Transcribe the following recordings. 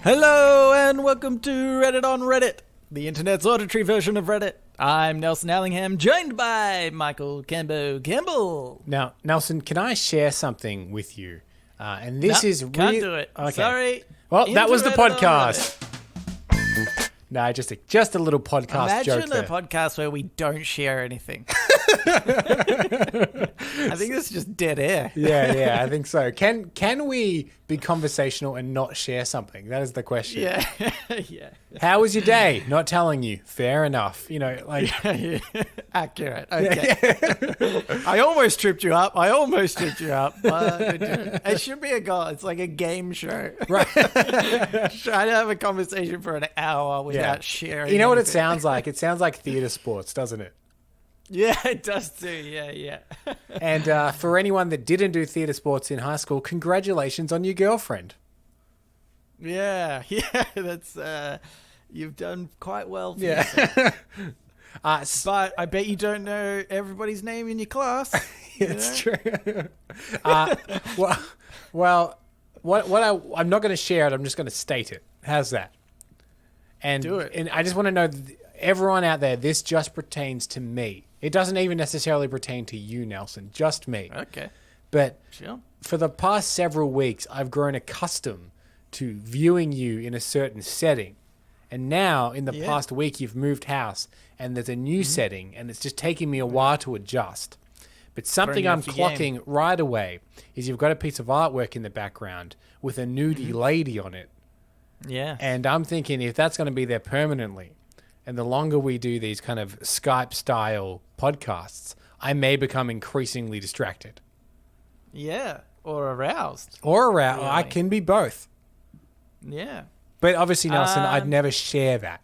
Hello and welcome to Reddit on Reddit, the internet's auditory version of Reddit. I'm Nelson Allingham, joined by Michael Campbell. Now, Nelson, can I share something with you? And this is can't do it. Okay. Sorry. Well, that was the podcast. No, just a little podcast joke there. Imagine a podcast where we don't share anything. I think this is just dead air. Yeah, I think so. Can we be conversational and not share something? That is the question. Yeah, yeah. How was your day? Not telling you. Fair enough. You know, like accurate. Okay. I almost tripped you up. But it should be a goal. It's like a game show. Right. Try to have a conversation for an hour without sharing. You know what anything. it sounds like? It sounds like theatre sports, doesn't it? Yeah, it does too. Yeah. And for anyone that didn't do theatre sports in high school, congratulations on your girlfriend. Yeah, that's you've done quite well. For but I bet you don't know everybody's name in your class. It's true. Well, I'm not going to share it. I'm just going to state it. How's that? And do it. And I just want to know, everyone out there, this just pertains to me. It doesn't even necessarily pertain to you, Nelson. Just me. Okay. But sure. For the past several weeks, I've grown accustomed to viewing you in a certain setting. And now, in the past week, you've moved house and there's a new setting, and it's just taking me a while to adjust. But something I'm clocking right away is you've got a piece of artwork in the background with a nudie lady on it. Yeah. And I'm thinking, if that's going to be there permanently, and the longer we do these kind of Skype-style podcasts, I may become increasingly distracted. Yeah, or aroused. Really. I can be both. Yeah. But obviously, Nelson, I'd never share that.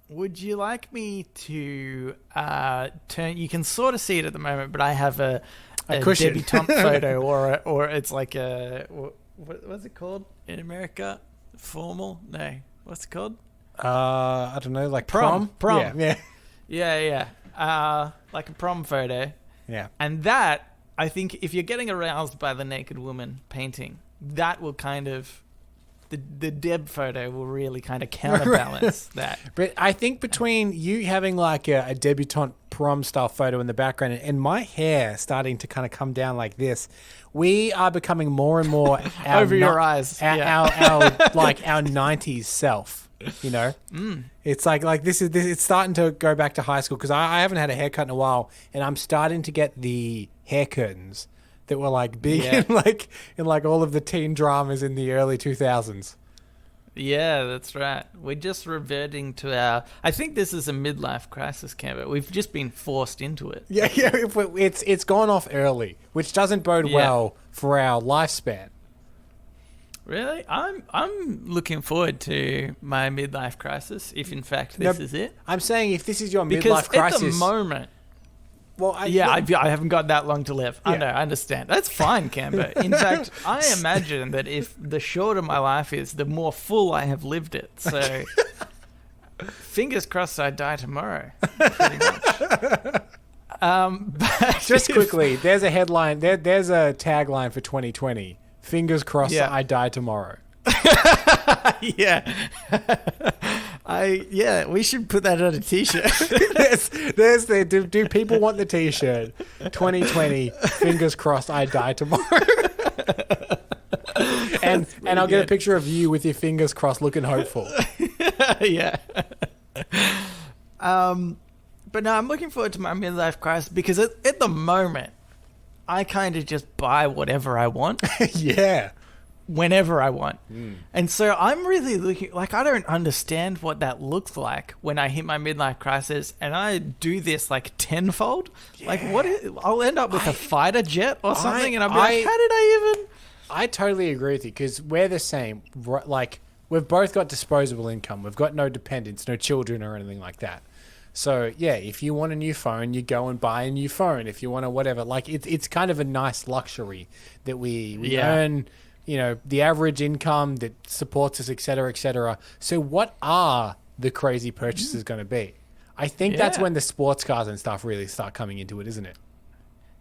Would you like me to turn... You can sort of see it at the moment, but I have a debutante photo, or it's like a... What's it called in America? Formal? No. What's it called? I don't know, like prom. Yeah. Like a prom photo. Yeah. And that, I think, if you're getting aroused by the naked woman painting, that will kind of... The Deb photo will really kind of counterbalance that. But I think between you having like a debutante prom style photo in the background and my hair starting to kind of come down like this, we are becoming more and more over your eyes. Our like our 90s self. You know, It's like this. It's starting to go back to high school because I haven't had a haircut in a while, and I'm starting to get the hair curtains that were like big in like all of the teen dramas in the early 2000s. Yeah, that's right. We're just reverting to our... I think this is a midlife crisis, Campbell. We've just been forced into it. Yeah. It's gone off early, which doesn't bode well for our lifespan. Really? I'm looking forward to my midlife crisis, if in fact this is it. I'm saying if this is your midlife crisis... Because at the moment... Well, I haven't got that long to live. I know, I understand. That's fine, Camber. In fact, I imagine that if the shorter my life is, the more full I have lived it. So, fingers crossed I die tomorrow, pretty much. Just quickly, there's a headline, there's a tagline for 2020. Fingers crossed I die tomorrow. We should put that on a t-shirt. Do people want the t-shirt? 2020, fingers crossed I die tomorrow. and I'll get a picture of you with your fingers crossed looking hopeful. Yeah. But no, I'm looking forward to my midlife crisis because at the moment, I kind of just buy whatever I want. Yeah. Whenever I want. And so I'm really looking... Like, I don't understand what that looks like when I hit my midlife crisis and I do this, like, tenfold. Yeah. Like, I'll end up with a fighter jet or something and I'll be like, how did I even... I totally agree with you because we're the same. Like, we've both got disposable income. We've got no dependents, no children or anything like that. So, yeah, if you want a new phone, you go and buy a new phone. If you want to whatever. Like, it's kind of a nice luxury that we earn... You know, the average income that supports us, et cetera, et cetera. So what are the crazy purchases going to be? I think that's when the sports cars and stuff really start coming into it, isn't it?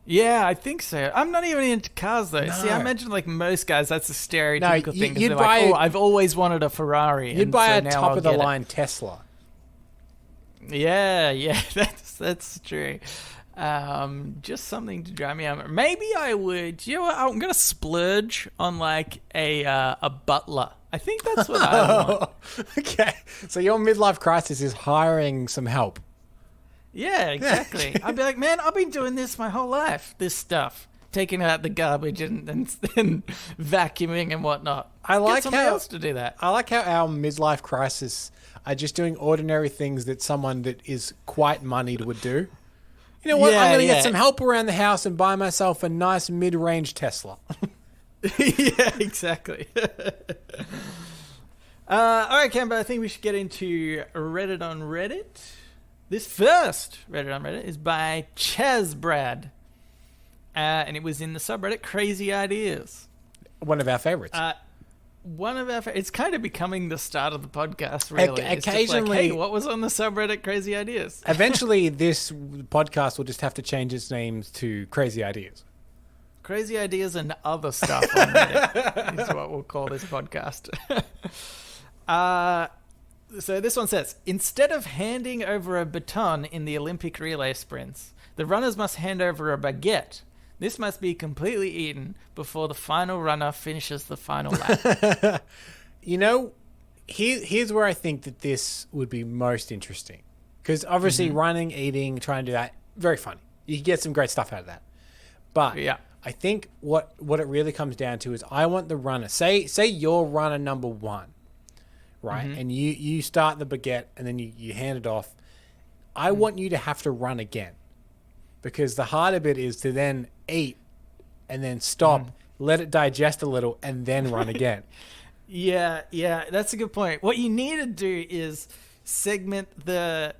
Yeah, I think so. I'm not even into cars though. No. See, I imagine like most guys, that's a stereotypical thing. You'd they're buy like, I've always wanted a Ferrari. You'd buy a now top I'll of the get it." line Tesla. Yeah, that's true. Just something to drive me out. Maybe I would. You know what? I'm gonna splurge on like a butler. I think that's what I want. Okay, so your midlife crisis is hiring some help. Yeah, exactly. I'd be like, man, I've been doing this my whole life. This stuff, taking out the garbage and vacuuming and whatnot. I like Get somebody how else to do that. I like how our midlife crisis are just doing ordinary things that someone that is quite moneyed would do. You know what? Yeah, I'm going to yeah. get some help around the house and buy myself a nice mid-range Tesla. Yeah, exactly. All right, Camber, I think we should get into Reddit on Reddit. This first Reddit on Reddit is by Chazbrad. And it was in the subreddit Crazy Ideas. One of our favorites. It's kind of becoming the start of the podcast, really. It's Occasionally, just like, hey, what was on the subreddit Crazy Ideas? Eventually, this podcast will just have to change its names to Crazy Ideas. Crazy Ideas and Other Stuff on Reddit is what we'll call this podcast. So this one says, instead of handing over a baton in the Olympic relay sprints, the runners must hand over a baguette. This must be completely eaten before the final runner finishes the final lap. You know, here's where I think that this would be most interesting. Because obviously running, eating, trying to do that, very funny. You can get some great stuff out of that. But yeah. I think what it really comes down to is I want the runner. Say you're runner number one, right? And you start the baguette and then you hand it off. I want you to have to run again. Because the harder bit is to then eat and then stop, let it digest a little, and then run again. Yeah, that's a good point. What you need to do is segment the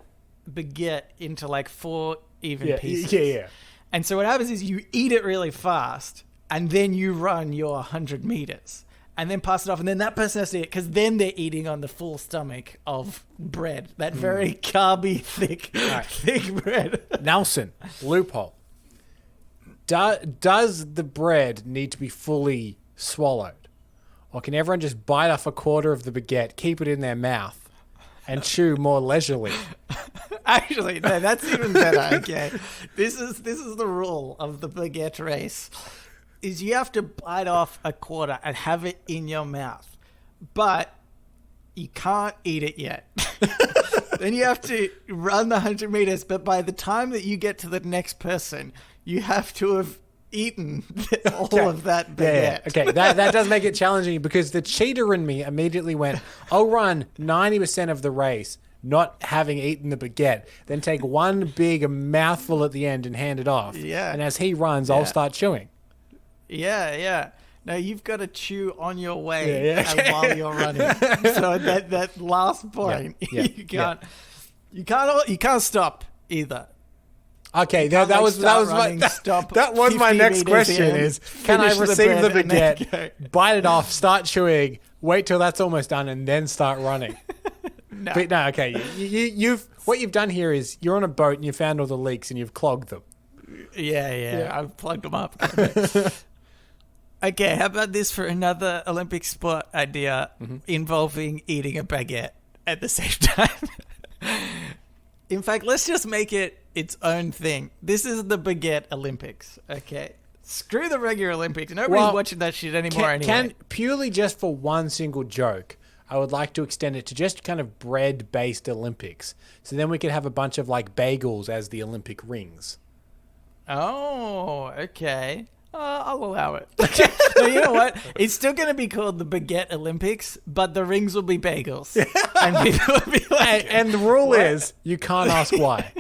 baguette into like 4 even pieces. Yeah. And so what happens is you eat it really fast, and then you run your 100 meters. And then pass it off, and then that person has to eat it, because then they're eating on the full stomach of bread. That very carby, thick bread. Nelson, loophole. Does the bread need to be fully swallowed? Or can everyone just bite off a quarter of the baguette, keep it in their mouth, and chew more leisurely? Actually, no, that's even better, okay? This is the rule of the baguette race. Is you have to bite off a quarter and have it in your mouth. But you can't eat it yet. Then you have to run the 100 meters, but by the time that you get to the next person, you have to have eaten all of that baguette. Yeah. Okay, that does make it challenging because the cheater in me immediately went, I'll run 90% of the race not having eaten the baguette, then take one big mouthful at the end and hand it off. Yeah. And as he runs, I'll start chewing. Yeah. No, you've got to chew on your way while you're running. So that last point, you can't stop either. Okay, that was my next question is, can I receive the baguette, bite it off, start chewing, wait till that's almost done, and then start running? No. But no, okay. What you've done here is you're on a boat and you found all the leaks and you've clogged them. Yeah. I've plugged them up. Okay, how about this for another Olympic sport idea involving eating a baguette at the same time? In fact, let's just make it its own thing. This is the Baguette Olympics, okay? Screw the regular Olympics. Nobody's watching that shit anymore anyway. Purely just for one single joke, I would like to extend it to just kind of bread-based Olympics. So then we could have a bunch of like bagels as the Olympic rings. Oh, okay. I'll allow it. No, you know what? It's still going to be called the Baguette Olympics, but the rings will be bagels. And people will be like... And the rule is, you can't ask why.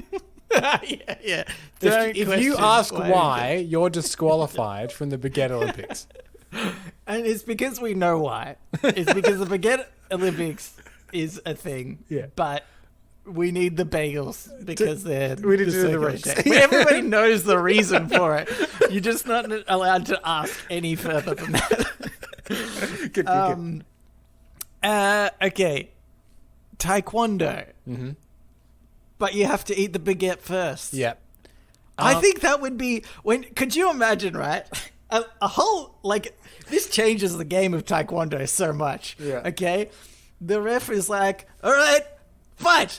Yeah. If you ask why, you're disqualified from the Baguette Olympics. And it's because we know why. It's because the Baguette Olympics is a thing. Yeah. But we need the bagels because they're... We need to do the rings. Everybody knows the reason for it. You're just not allowed to ask any further than that. Good. Okay. Taekwondo. But you have to eat the baguette first. Yep. I think that would be could you imagine, right? A whole, like, this changes the game of Taekwondo so much. Yeah. Okay? The ref is like, all right, fight.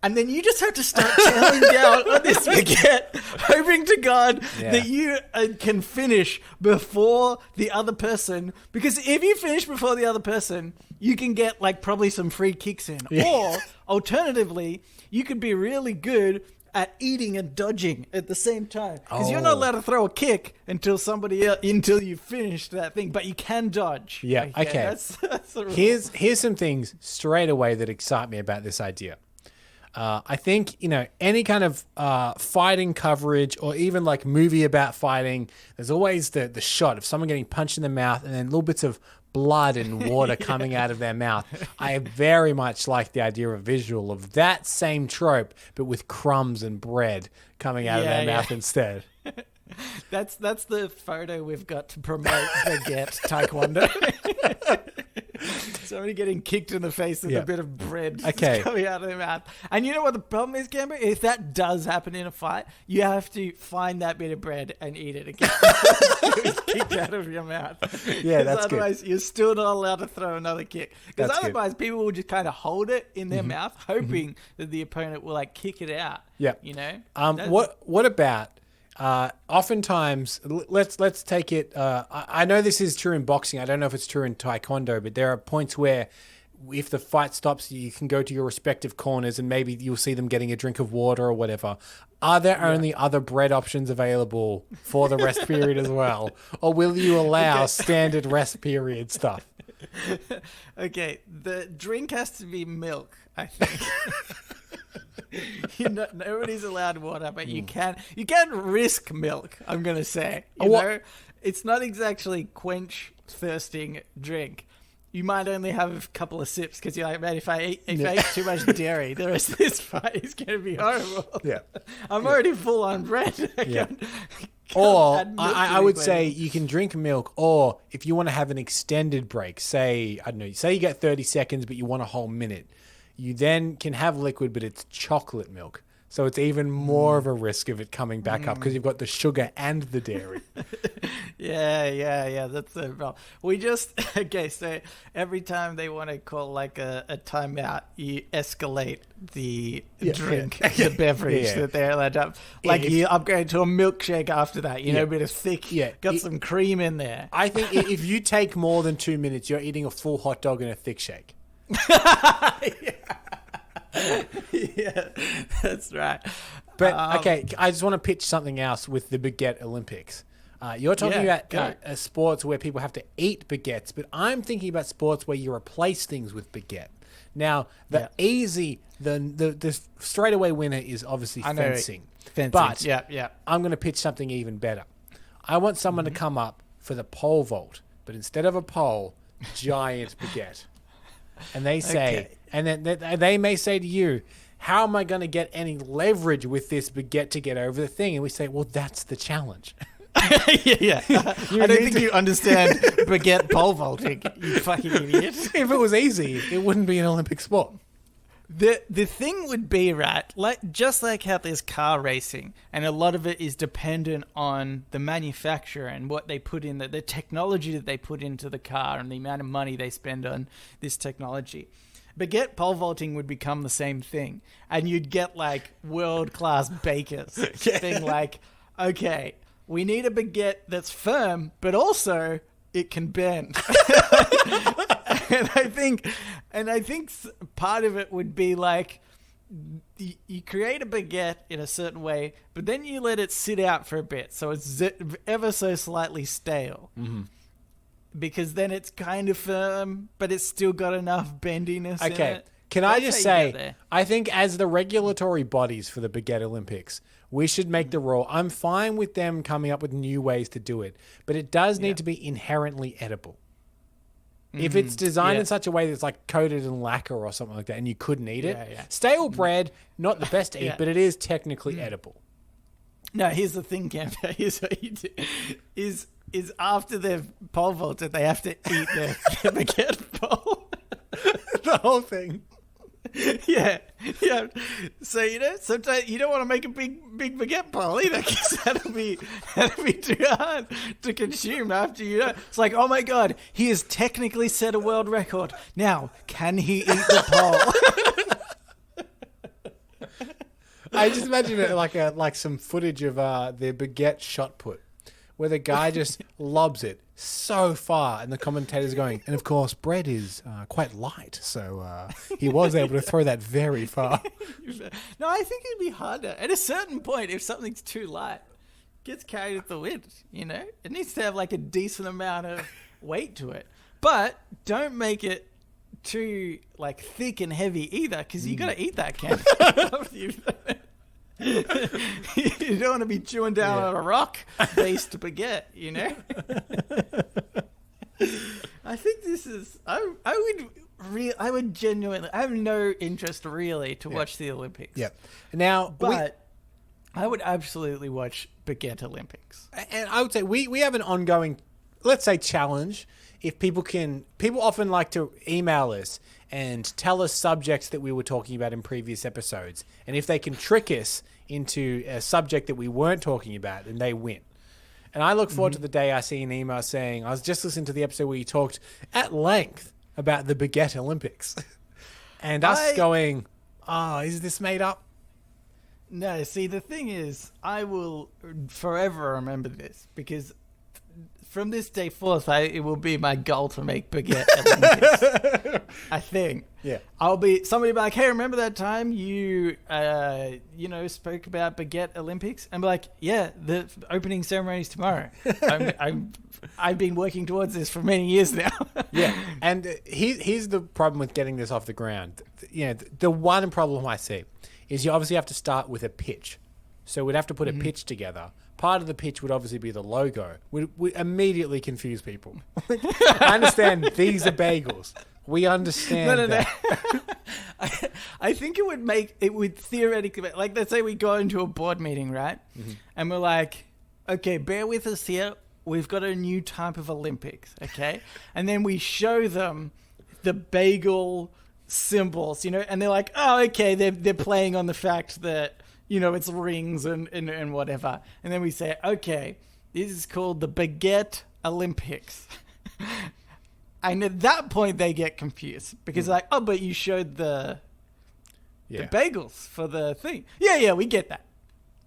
And then you just have to start chowing down on this baguette, hoping to God that you can finish before the other person. Because if you finish before the other person, you can get, like, probably some free kicks in. Yeah. Or, alternatively, you could be really good at eating and dodging at the same time. Because you're not allowed to throw a kick until until you finish that thing, but you can dodge. Yeah, okay. That's the rule. Here's some things straight away that excite me about this idea. I think, any kind of fighting coverage or even like movie about fighting, there's always the shot of someone getting punched in the mouth and then little bits of blood and water coming out of their mouth. I very much like the idea of a visual of that same trope, but with crumbs and bread coming out of their mouth instead. That's the photo we've got to promote Baguette Taekwondo. Somebody getting kicked in the face with a bit of bread coming out of their mouth. And you know what the problem is, Gambo? If that does happen in a fight, you have to find that bit of bread and eat it again. It's kicked out of your mouth. Yeah, that's otherwise, you're still not allowed to throw another kick. Because otherwise, people will just kind of hold it in their mouth, hoping that the opponent will, like, kick it out. Yeah. What about... oftentimes, let's take it. I know this is true in boxing. I don't know if it's true in Taekwondo, but there are points where if the fight stops, you can go to your respective corners and maybe you'll see them getting a drink of water or whatever. Are there only other bread options available for the rest period as well? Or will you allow standard rest period stuff? Okay, the drink has to be milk, I think. Nobody's allowed water, but you can risk milk. I'm gonna say, you know, it's not exactly quench thirsting drink. You might only have a couple of sips because you're like, man, if I eat too much dairy, the rest of this fight is gonna be horrible. Yeah, I'm already full on bread. I would say you can drink milk, or if you want to have an extended break, say you get 30 seconds, but you want a whole minute. You then can have liquid, but it's chocolate milk. So it's even more of a risk of it coming back up because you've got the sugar and the dairy. Yeah. That's the problem. So every time they want to call like a timeout, you escalate the drink, the beverage that they're allowed to have. Like you upgrade to a milkshake after that, a bit of thick, got some cream in there. I think if you take more than 2 minutes, you're eating a full hot dog and a thick shake. Yeah, that's right. But I just want to pitch something else with the Baguette Olympics. You're talking about sports where people have to eat baguettes, but I'm thinking about sports where you replace things with baguette. Now, the straightaway winner is obviously fencing. But I'm going to pitch something even better. I want someone to come up for the pole vault, but instead of a pole, giant baguette. And they say, and then they may say to you, how am I going to get any leverage with this baguette to get over the thing? And we say, well, that's the challenge. I don't think you understand baguette pole vaulting, you fucking idiot. If it was easy, it wouldn't be an Olympic sport. The thing would be, right, just like how there's car racing, and a lot of it is dependent on the manufacturer and what they put in, the technology that they put into the car and the amount of money they spend on this technology. Baguette pole vaulting would become the same thing, and you'd get like world-class bakers being like, okay, we need a baguette that's firm, but also it can bend. And I think part of it would be like you create a baguette in a certain way, but then you let it sit out for a bit, so it's ever so slightly stale. Mm-hmm. Because then it's kind of firm, but it's still got enough bendiness in it. Can I just say, I think as the regulatory bodies for the Baguette Olympics, we should make the rule. I'm fine with them coming up with new ways to do it, but it does need to be inherently edible. If it's designed in such a way that it's like coated in lacquer or something like that and you couldn't eat it, stale bread, not the best to eat, but it is technically edible. No, here's the thing, Cam. Here's what you do. Is after they've pole vaulted, they have to eat their baguette pole. The whole thing. Yeah. So sometimes you don't want to make a big baguette pile either, because that'll be too hard to consume after you. It's like, oh my god, he has technically set a world record. Now, can he eat the pole? I just imagine it like some footage of the baguette shot put, where the guy just lobs it so far, and the commentator's going, and of course, bread is quite light, so he was able to throw that very far. No, I think it'd be harder. At a certain point, if something's too light, it gets carried with the wind, It needs to have like a decent amount of weight to it. But don't make it too like thick and heavy either, because you got to eat that can. You don't want to be chewing down on a rock-based baguette, I think this is. I would genuinely. I have no interest really to watch the Olympics. Yeah. Now, but I would absolutely watch Baguette Olympics. And I would say we have an ongoing, let's say, challenge. If people often like to email us and tell us subjects that we were talking about in previous episodes. And if they can trick us into a subject that we weren't talking about, then they win. And I look forward to the day I see an email saying, I was just listening to the episode where you talked at length about the Baguette Olympics. And us going, is this made up? No, see, the thing is, I will forever remember this, because from this day forth, it will be my goal to make Baguette Olympics. I think. Yeah. Somebody will be like, hey, remember that time you spoke about Baguette Olympics? And be like, yeah, the opening ceremony's tomorrow. I've been working towards this for many years now. Yeah. And here's the problem with getting this off the ground. The one problem I see is you obviously have to start with a pitch. So we'd have to put a pitch together. Part of the pitch would obviously be the logo. We immediately confuse people. I understand these are bagels. We understand that. I think it would theoretically, like, let's say we go into a board meeting, right? Mm-hmm. And we're like, okay, bear with us here. We've got a new type of Olympics, okay? And then we show them the bagel symbols, and they're like, oh, okay, they're playing on the fact that, it's rings and whatever. And then we say, okay, this is called the Baguette Olympics. And at that point, they get confused because like, oh, but you showed the bagels for the thing. Yeah, we get that.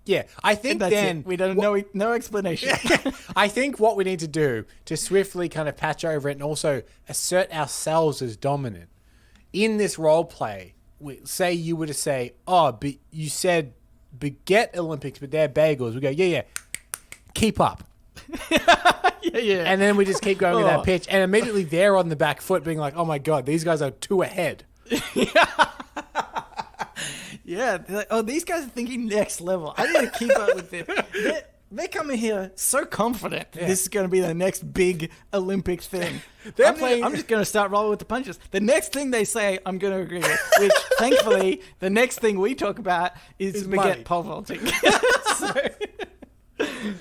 Yeah, I think then we don't no explanation. I think what we need to do to swiftly kind of patch over it and also assert ourselves as dominant in this role play. Say you were to say, oh, but you said Baguette Olympics, but they're bagels. We go, yeah, keep up. Yeah. And then we just keep going with that pitch. And immediately they're on the back foot being like, oh my God, these guys are two ahead. Yeah. They're like, oh, these guys are thinking next level. I need to keep up with them. They're coming here so confident that this is going to be the next big Olympic thing. I'm just going to start rolling with the punches. The next thing they say, I'm going to agree with. Which, thankfully, the next thing we talk about is Baguette pole vaulting.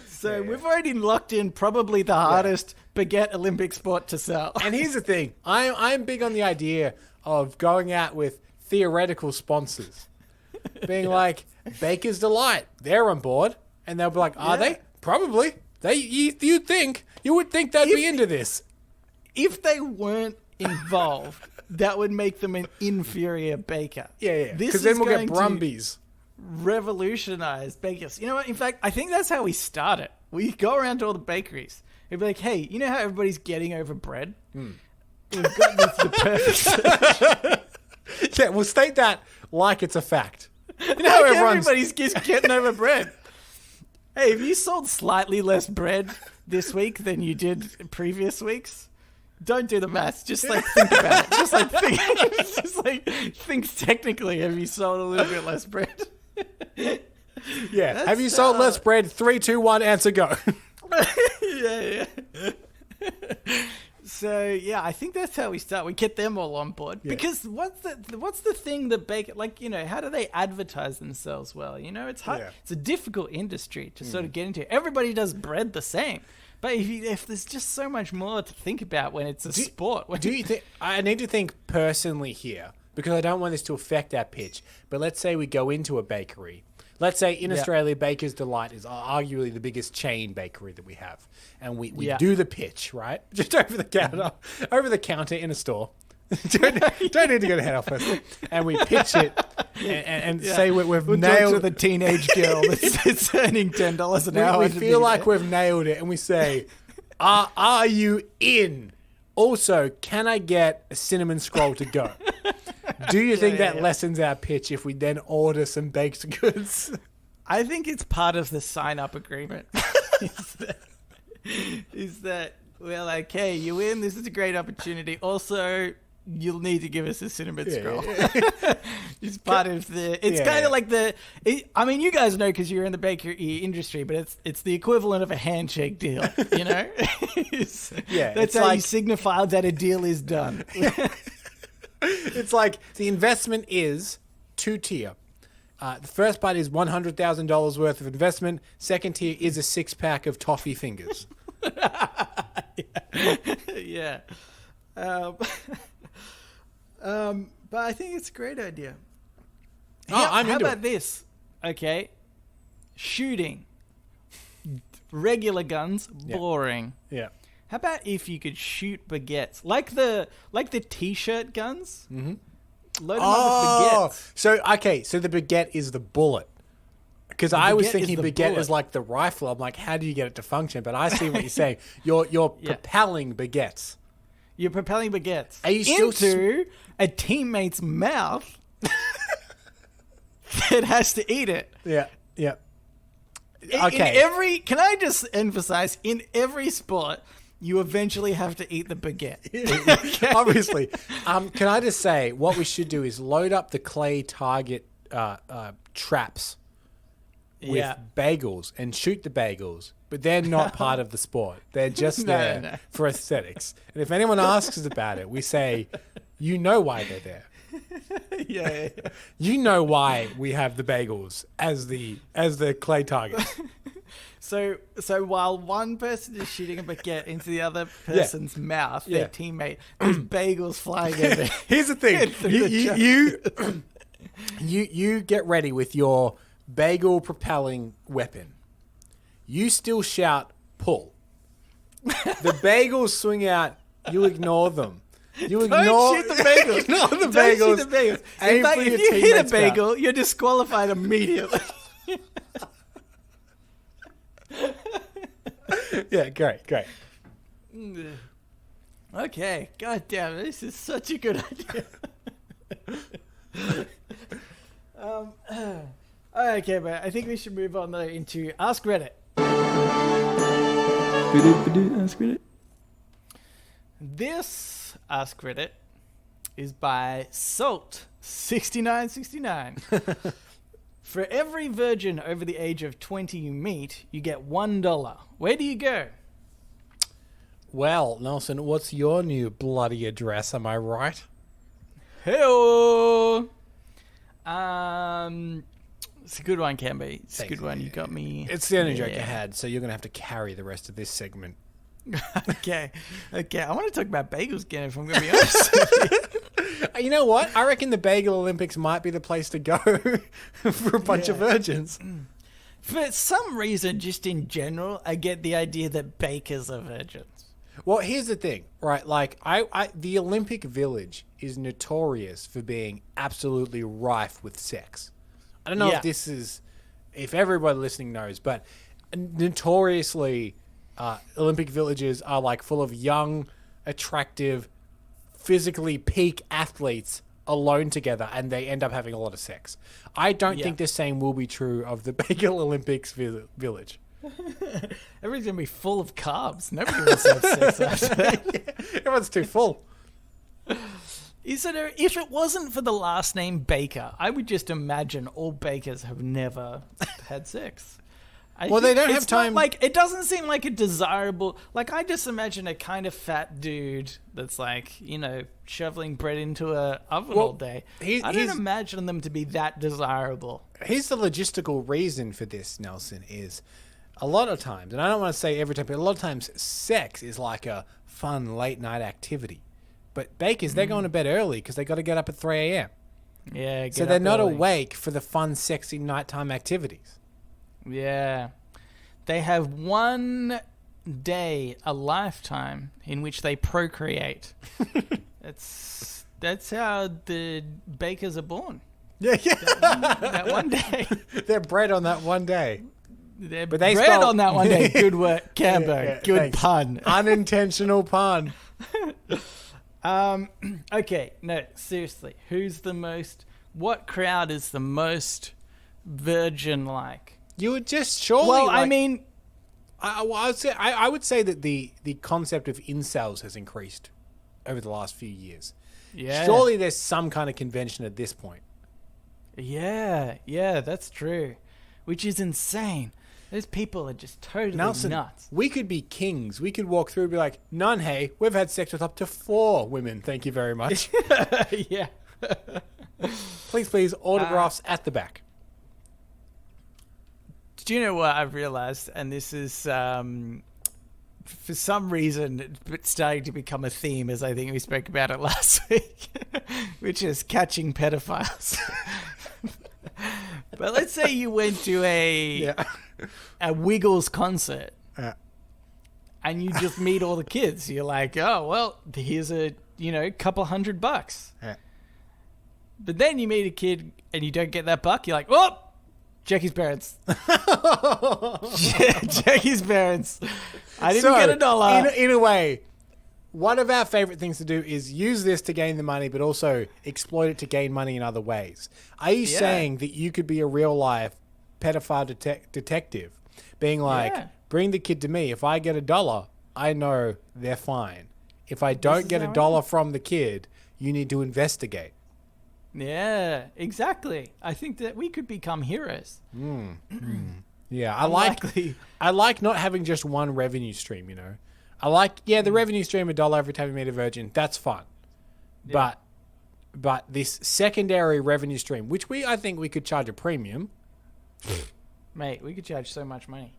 So we've already locked in probably the hardest Baguette Olympic sport to sell. And here's the thing. I'm big on the idea of going out with theoretical sponsors. Being like, Baker's Delight, they're on board. And they'll be like, are they? Probably. You would think they'd be into this. If they weren't involved, that would make them an inferior baker. Yeah. Because then we'll get Brumbies. Revolutionize bakers. You know what? In fact, I think that's how we start it. We go around to all the bakeries. It'd be like, hey, you know how everybody's getting over bread? We've got this the perfect. Yeah, we'll state that like it's a fact. You know how everybody's just getting over bread. Hey, have you sold slightly less bread this week than you did previous weeks? Don't do the maths. Just think about it. Think technically. Have you sold a little bit less bread? Yeah. Have you sold less bread? 3, 2, 1. Answer go. Yeah. So yeah, I think that's how we start. We get them all on board because what's the thing that how do they advertise themselves well? It's hard. Yeah. It's a difficult industry to sort of get into. Everybody does bread the same, but if there's just so much more to think about when it's a sport. Do you think I need to think personally here? because I don't want this to affect our pitch. But let's say we go into a bakery. Let's say in Australia, Baker's Delight is arguably the biggest chain bakery that we have. And we do the pitch, right? Just over the counter in a store. don't need to go to head office. And we pitch it and say we've nailed the teenage girl that's earning $10 an hour. We feel like we've nailed it, and we say, are you in? Also, can I get a cinnamon scroll to go? Do you think that lessens our pitch if we then order some baked goods? I think it's part of the sign-up agreement. is that we're like, hey, you win. This is a great opportunity. Also, you'll need to give us a cinnamon scroll. It's part of the... It's kind of like the... I mean, you guys know because you're in the bakery industry, but it's the equivalent of a handshake deal, you know? That's how you signify that a deal is done. It's like the investment is two-tier. The first part is $100,000 worth of investment. Second tier is a 6-pack of toffee fingers. Yeah. But I think it's a great idea. How about this? Okay. Shooting. Regular guns, boring. Yeah. How about if you could shoot baguettes? Like the t-shirt guns? Mm-hmm. Load them up with baguettes. So the baguette is the bullet. Because I was thinking baguette is like the rifle. I'm like, how do you get it to function? But I see what you're saying. You're propelling baguettes. You're propelling baguettes Are you still into a teammate's mouth that has to eat it. Yeah. Okay. Can I just emphasize, in every sport, you eventually have to eat the baguette. Okay. Obviously. Can I just say, what we should do is load up the clay target traps with bagels and shoot the bagels, but they're not part of the sport. They're just there for aesthetics. And if anyone asks us about it, we say, you know why they're there. Yeah. You know why we have the bagels as the clay target. So while one person is shooting a baguette into the other person's mouth, their teammate, there's bagels flying over. Here's the thing. You get ready with your bagel propelling weapon. You still shout, pull. The bagels swing out. You ignore them. Don't shoot the bagels. Ignore the bagels. Don't shoot the bagels. In fact, if you hit a bagel, mouth. You're disqualified immediately. Yeah, great. Okay. God damn it. This is such a good idea. Okay, but I think we should move on though into Ask Reddit. Ask Reddit. This Ask Reddit is by Salt6969. For every virgin over the age of 20 you meet, you get $1. Where do you go? Well, Nelson, what's your new bloody address? Am I right? Hey-o! It's a good one, Camby. It's a good one. You got me. It's the only joke I had, so you're going to have to carry the rest of this segment. Okay. I want to talk about bagels again, if I'm going to be honest with you. You know what? I reckon the Bagel Olympics might be the place to go for a bunch of virgins. For some reason, just in general, I get the idea that bakers are virgins. Well, here's the thing, right? Like, the Olympic Village is notorious for being absolutely rife with sex. I don't know if everybody listening knows, but notoriously, Olympic villages are like full of young, attractive, physically peak athletes alone together, and they end up having a lot of sex. I don't think the same will be true of the Baguette Olympics village. Everything's going to be full of carbs. Nobody wants to have sex after that. Everyone's too full. If it wasn't for the last name Baker, I would just imagine all bakers have never had sex. They don't have time. It doesn't seem like a desirable. Like, I just imagine a kind of fat dude that's like, shoveling bread into a oven all day. I don't imagine them to be that desirable. Here's the logistical reason for this, Nelson, is a lot of times, and I don't want to say every time, but a lot of times sex is like a fun late night activity. But bakers, they're going to bed early because they got to get up at 3 a.m. Yeah, so they're not awake for the fun, sexy nighttime activities. Yeah. They have one day a lifetime in which they procreate. That's how the bakers are born. Yeah. That one day. They're bred on that one day. They're bred on that one day. Good work, Cambo. Yeah, good thanks. Pun. Unintentional pun. Okay, no, seriously. What crowd is the most virgin-like? You would just surely... Well, I mean... I would say that the concept of incels has increased over the last few years. Yeah. Surely there's some kind of convention at this point. Yeah, that's true. Which is insane. Those people are just totally nuts. We could be kings. We could walk through and be like, none, hey, we've had sex with up to 4 women. Thank you very much. Yeah. Please, autographs at the back. Do you know what I've realized? And this is, for some reason, it's starting to become a theme, as I think we spoke about it last week, which is catching pedophiles. But let's say you went to a Wiggles concert and you just meet all the kids. You're like, oh, well, here's a couple $100. Yeah. But then you meet a kid and you don't get that buck. You're like, oh, check his parents. Check his parents. I didn't get $1. In a way, one of our favorite things to do is use this to gain the money, but also exploit it to gain money in other ways. Are you saying that you could be a real life pedophile detective, being like, bring the kid to me. If I get $1, I know they're fine. If I don't get $1 from the kid, you need to investigate. Yeah, exactly. I think that we could become heroes. Yeah, I like not having just one revenue stream, I like, the revenue stream $1 every time you meet a virgin. That's fun. Yeah. But this secondary revenue stream, which I think we could charge a premium. Mate, we could charge so much money.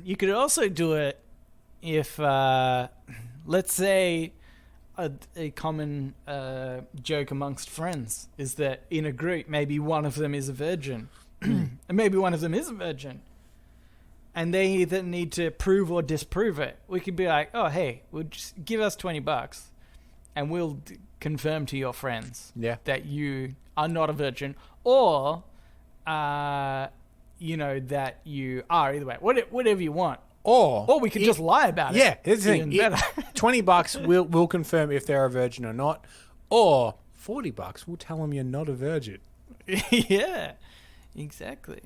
You could also do it if, let's say, a common joke amongst friends is that in a group, maybe one of them is a virgin and maybe one of them is a virgin. And they either need to prove or disprove it. We could be like, oh, hey, just give us $20 and we'll confirm to your friends that you are not a virgin or, that you are. Either way, whatever you want. Or we could just lie about it. Yeah, it's better. $20, we'll confirm if they're a virgin or not. Or $40, we'll tell them you're not a virgin. Yeah, exactly.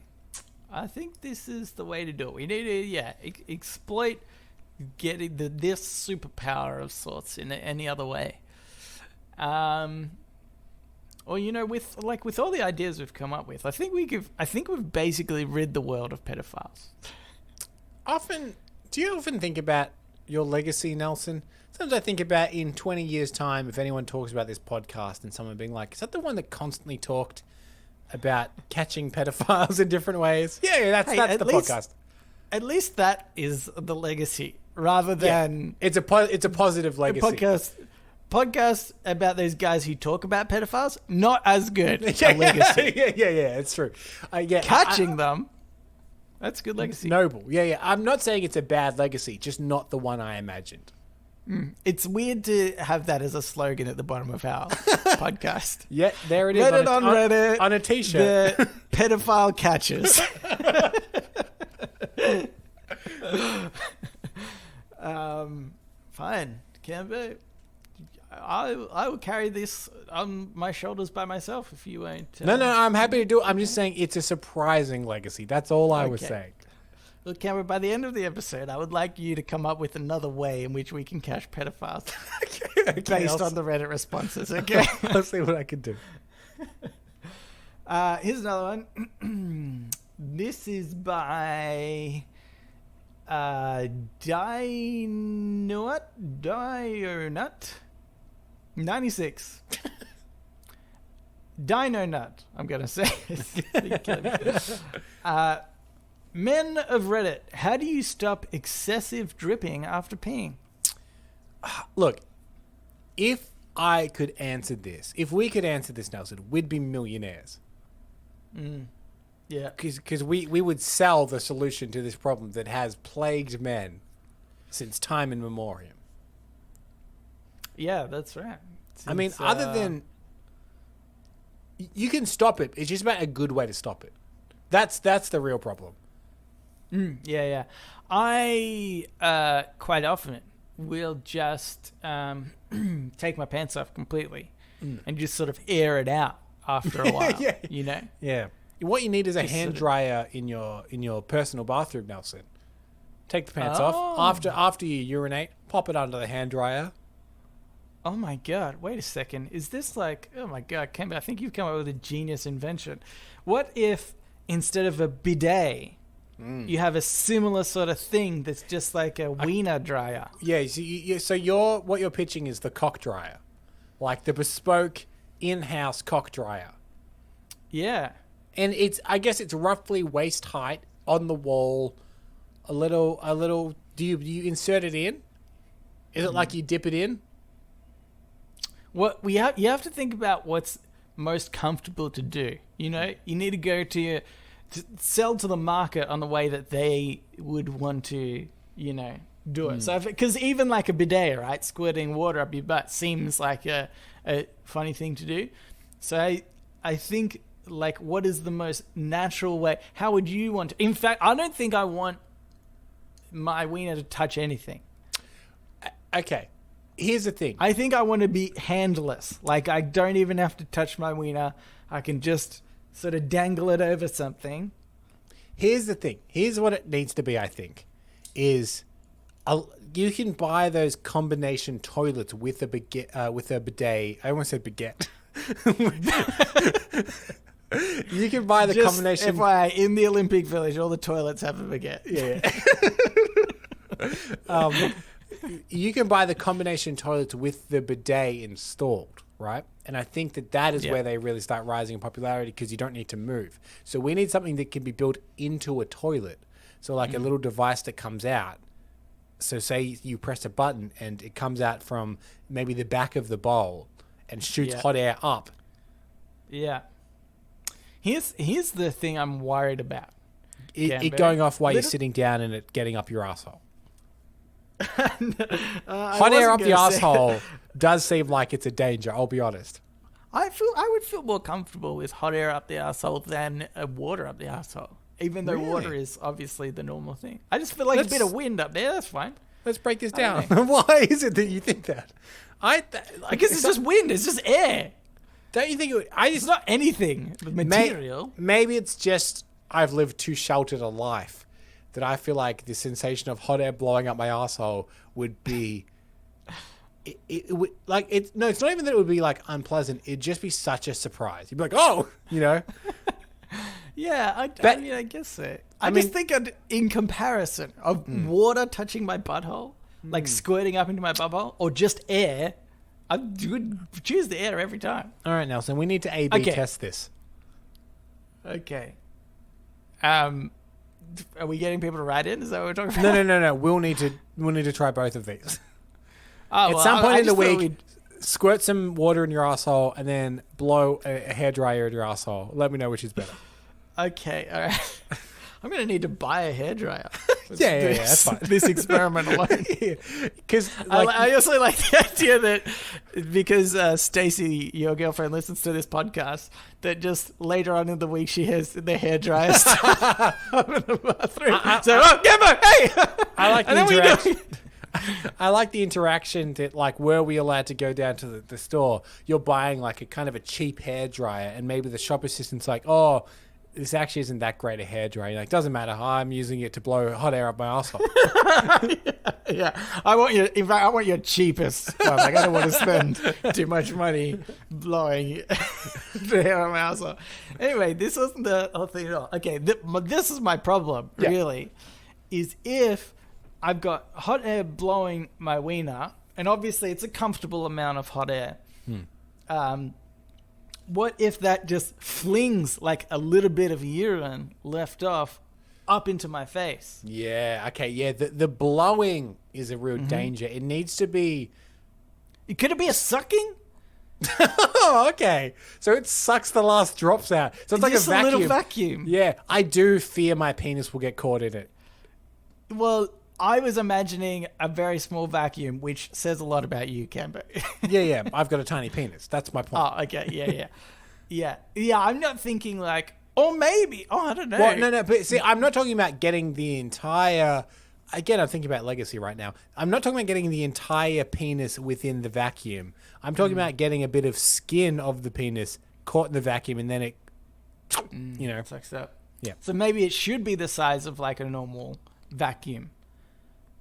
I think this is the way to do it. We need to, exploit getting this superpower of sorts in any other way. Or with all the ideas we've come up with, I think we've basically rid the world of pedophiles. Do you often think about your legacy, Nelson? Sometimes I think about in 20 years' time, if anyone talks about this podcast and someone being like, is that the one that constantly talked about catching pedophiles in different ways? Yeah, that's the podcast. At least that is the legacy, rather than it's a positive legacy. Podcast about those guys who talk about pedophiles, not as good a legacy. Yeah, it's true. Catching them, that's good legacy. Noble. Yeah. I'm not saying it's a bad legacy, just not the one I imagined. It's weird to have that as a slogan at the bottom of our podcast. Yeah, there it is. Reddit on Reddit. On a t-shirt. The pedophile catchers. Fine. Cambo, I will carry this on my shoulders by myself if you won't. No, I'm happy to do it. I'm just saying it's a surprising legacy. That's all I was saying. Look, Cameron, by the end of the episode, I would like you to come up with another way in which we can catch pedophiles based on the Reddit responses, okay? I'll see what I can do. Here's another one. This is by Dionut 96. Dino Nut, I'm going to say. Men of Reddit, how do you stop excessive dripping after peeing? Look, if I could answer this, if we could answer this, Nelson, we'd be millionaires. Yeah. Because we would sell the solution to this problem that has plagued men since time immemorial. Yeah, that's right. I mean, other than... You can stop it. It's just about a good way to stop it. That's the real problem. Yeah. I quite often will just take my pants off completely and just sort of air it out after a while. Yeah. You know? Yeah. What you need is a hand dryer in your personal bathroom, Nelson. Take the pants off. After you urinate, pop it under the hand dryer. Oh my God! Wait a second. Is this like? Oh my God! I think you've come up with a genius invention. What if instead of a bidet, you have a similar sort of thing that's just like a wiener dryer? Yeah. So what you're pitching is the cock dryer, like the bespoke in-house cock dryer. Yeah. And I guess it's roughly waist height on the wall. A little. Do you insert it in? Is it like you dip it in? You have to think about what's most comfortable to do. You know, you need to go to sell to the market on the way that they would want to, you know, do it. So, because even like a bidet, right, squirting water up your butt seems like a funny thing to do. So I think, like, what is the most natural way? How would you want to? In fact, I don't think I want my wiener to touch anything. Okay. Here's the thing. I think I want to be handless. Like, I don't even have to touch my wiener. I can just sort of dangle it over something. Here's the thing. Here's what it needs to be, I think, is you can buy those combination toilets with a bidet. I almost said baguette. You can buy the just combination. FYI, in the Olympic Village, all the toilets have a baguette. Yeah. You can buy the combination toilets with the bidet installed, right? And I think that is where they really start rising in popularity because you don't need to move. So we need something that can be built into a toilet. So like a little device that comes out. So say you press a button and it comes out from maybe the back of the bowl and shoots hot air up. Yeah. Here's the thing I'm worried about. It going off while you're sitting down and it getting up your asshole. Hot air up the asshole does seem like it's a danger. I'll be honest. I would feel more comfortable with hot air up the asshole than water up the asshole. Even though water is obviously the normal thing. I just feel like a bit of wind up there. That's fine. Let's break this down. Why is it that you think that? Because it's just wind. It's just air. Don't you think it's not anything material? Maybe it's just I've lived too sheltered a life that I feel like the sensation of hot air blowing up my asshole would be. It would it's not even that it would be like unpleasant. It'd just be such a surprise. You'd be like, oh, you know. Yeah, I mean, I guess so. I just think in comparison of water touching my butthole, like squirting up into my butthole, or just air, I would choose the air every time. All right, Nelson, we need to A/B test this. Okay. Are we getting people to write in? Is that what we're talking about? No. We'll need to try both of these. At some point in the week, squirt some water in your asshole and then blow a hairdryer in your asshole. Let me know which is better. Okay, all right. I'm going to need to buy a hairdryer. Yeah, that's fine. This experiment alone. Because I also like the idea that because Stacey, your girlfriend, listens to this podcast, that just later on in the week she has the hairdryer stuff up in the bathroom. Gabbo, hey! I like the interaction. I like the interaction that, like, were we allowed to go down to the store, you're buying like a kind of a cheap hairdryer and maybe the shop assistant's like, oh, this actually isn't that great a hairdryer. You're like, doesn't matter. I'm using it to blow hot air up my asshole. Yeah. In fact, I want your cheapest one. Like, I don't want to spend too much money blowing the hair up my asshole. Anyway, this wasn't the whole thing at all. Okay, this is my problem, really, is if I've got hot air blowing my wiener, and obviously it's a comfortable amount of hot air. What if that just flings like a little bit of urine left off up into my face? Yeah, okay, yeah. The blowing is a real danger. It needs to be... Could it be a sucking? Oh, okay. So it sucks the last drops out. So it's like just a vacuum. little vacuum. Yeah, I do fear my penis will get caught in it. Well, I was imagining a very small vacuum, which says a lot about you, Cambo. Yeah. I've got a tiny penis. That's my point. Oh, okay. Yeah. I'm not thinking like, or maybe, I don't know. Well, no. But see, I'm not talking about getting the entire... Again, I'm thinking about legacy right now. I'm not talking about getting the entire penis within the vacuum. I'm talking about getting a bit of skin of the penis caught in the vacuum and then it, sucks up. Yeah. So maybe it should be the size of like a normal vacuum.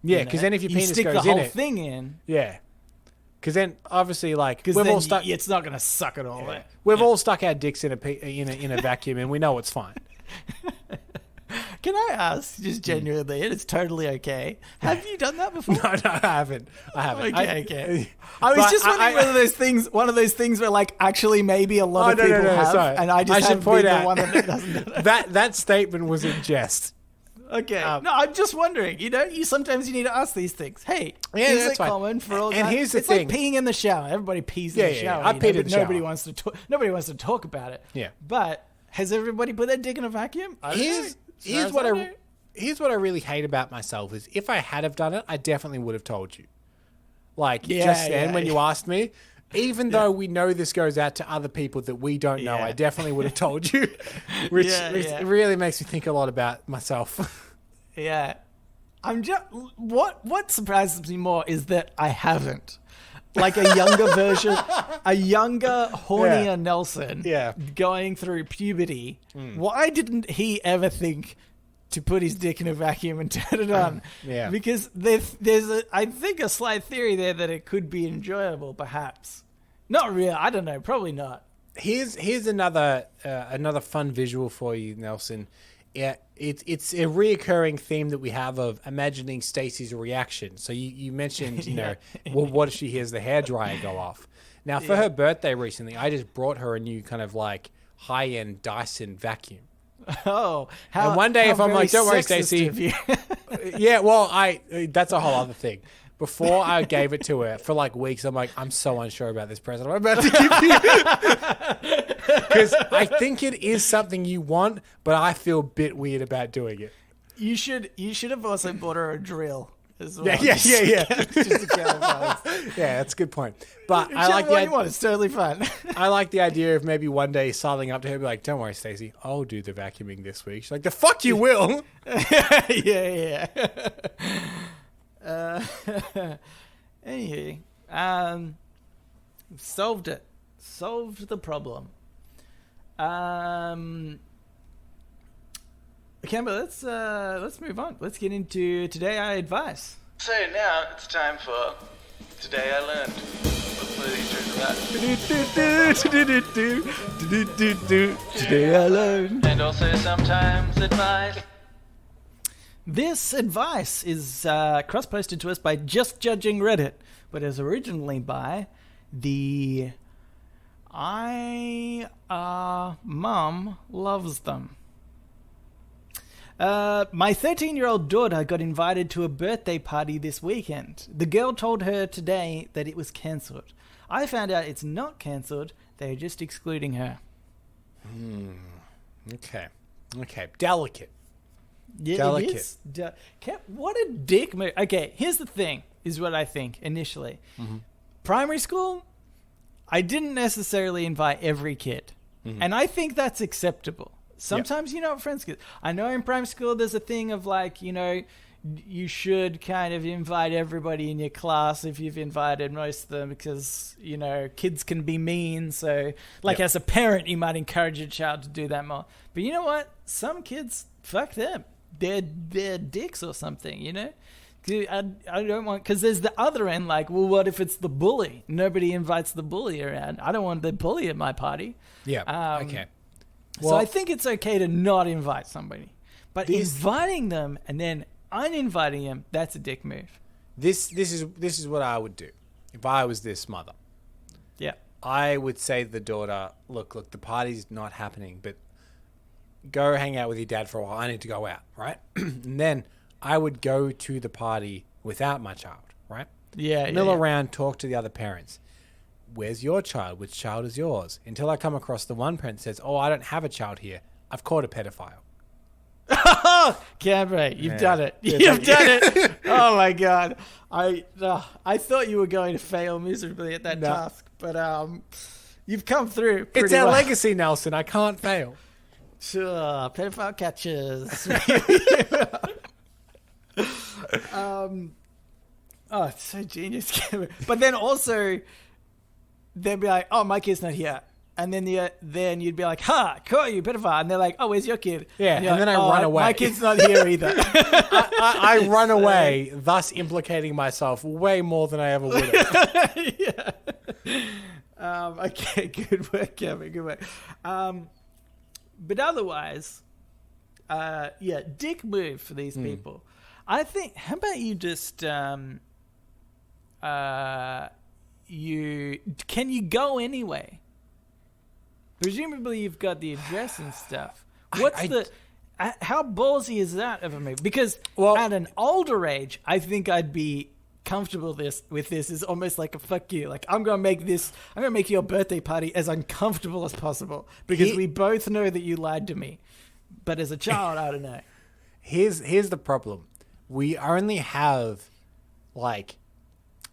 Yeah, because then if your penis stick goes the in whole it, thing in. yeah. Because then obviously like Because then all stuck. It's not going to suck it all. Yeah. We've all stuck our dicks in a vacuum and we know it's fine. Can I ask, just genuinely, and it's totally okay, have you done that before? No, I haven't. Okay. I was just wondering whether one of those things where like actually maybe a lot of people have, sorry. and I just should point out the one that doesn't do that. that statement was in jest. Okay. No, I'm just wondering. You sometimes you need to ask these things. Hey, is it common for all guys? And here's the it's thing. like peeing in the shower. Everybody pees in the shower. I peed in the shower. Nobody wants to talk. Nobody wants to talk about it. Yeah. But has everybody put their dick in a vacuum? Here's what I really hate about myself is if I had have done it, I definitely would have told you. Like when you asked me, even though we know this goes out to other people that we don't know, I definitely would have told you. Which really makes me think a lot about myself. Yeah. I'm just what surprises me more is that I haven't. Like a younger version, a younger, hornier Nelson going through puberty. Why didn't he ever think to put his dick in a vacuum and turn it on? Because there's I think a slight theory there that it could be enjoyable, perhaps. Not real. I don't know. Probably not. Here's another fun visual for you, Nelson. Yeah, it's a reoccurring theme that we have of imagining Stacey's reaction. So you mentioned, well, what if she hears the hairdryer go off? Now, for her birthday recently, I just brought her a new kind of like high-end Dyson vacuum. Oh, and one day if I'm like, don't worry, Stacey. Yeah, well, that's a whole other thing. Before I gave it to her for like weeks, I'm like, I'm so unsure about this present I'm about to give you. Because I think it is something you want, but I feel a bit weird about doing it. You should have also bought her a drill as well. Yeah. Just to counterbalance. Yeah, that's a good point. But I like the idea. It's totally fun. I like the idea of maybe one day sidling up to her and be like, don't worry, Stacey, I'll do the vacuuming this week. She's like, the fuck you will. Yeah. Anyway, solved it. Solved the problem. Okay, but let's move on. Let's get into Today I Advice. So now it's time for Today I Learned. Today I Learned. And also sometimes advice. This advice is cross-posted to us by Just Judging Reddit, but is originally by the Mum Loves Them. My 13-year-old daughter got invited to a birthday party this weekend. The girl told her today that it was cancelled. I found out it's not cancelled. They're just excluding her. Okay. Delicate. Yeah, delicate. What a dick move. Okay, here's the thing, is what I think initially. Primary school, I didn't necessarily invite every kid. And I think that's acceptable. Sometimes, friends get... I know in primary school there's a thing of like, you should kind of invite everybody in your class if you've invited most of them because, kids can be mean. So, as a parent, you might encourage your child to do that more. But you know what? Some kids, fuck them. They're dicks or something, I don't want... Because there's the other end, like, well, what if it's the bully? Nobody invites the bully around. I don't want the bully at my party. Yeah, okay. So I think it's okay to not invite somebody. But inviting them and then uninviting them, that's a dick move. This is what I would do if I was this mother. Yeah. I would say to the daughter, look, the party's not happening, but go hang out with your dad for a while. I need to go out, right? And then I would go to the party without my child, right? mill around, talk to the other parents. Where's your child? Which child is yours? Until I come across the one parent that says, oh, I don't have a child here. I've caught a pedophile. Cameron, you've done it. You've done it. Oh my God. I thought you were going to fail miserably at that task, but you've come through pretty It's our well. legacy, Nelson. I can't fail. Sure, pedophile catches. Oh, it's so genius, Cameron. But then also, they'd be like, "Oh, my kid's not here," and then you'd be like, "Ha, caught you, pedophile," and they're like, "Oh, where's your kid?" Yeah, and then I run away. My kid's not here either. I run away, thus implicating myself way more than I ever would have. Yeah. Okay, good work, Cameron. Good work. But otherwise, dick move for these people. I think. How about you just can you go anyway? Presumably you've got the address and stuff. How ballsy is that of a move? Because at an older age, I think I'd be comfortable with this. Is almost like a fuck you. Like I'm gonna make your birthday party as uncomfortable as possible because we both know that you lied to me. But as a child, I don't know. Here's the problem. We only have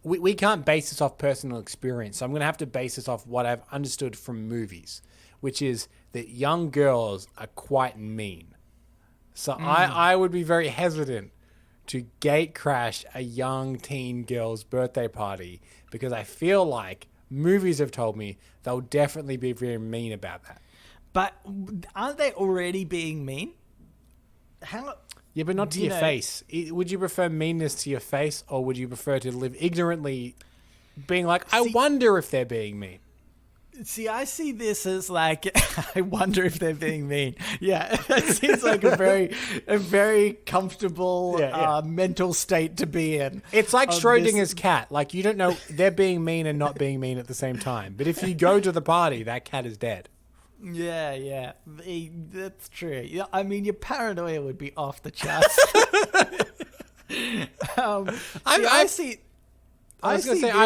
we can't base this off personal experience. So I'm going to have to base this off what I've understood from movies, which is that young girls are quite mean. So I would be very hesitant to gate crash a young teen girl's birthday party because I feel like movies have told me they'll definitely be very mean about that. But aren't they already being mean? Yeah, but not to your face. Would you prefer meanness to your face, or would you prefer to live ignorantly, being like, I wonder if they're being mean? See, I see this as like, I wonder if they're being mean. Yeah, that seems like a very comfortable mental state to be in. It's like Schrodinger's cat. Like, you don't know, they're being mean and not being mean at the same time. But if you go to the party, that cat is dead. Yeah, that's true. Yeah, I mean, your paranoia would be off the charts. I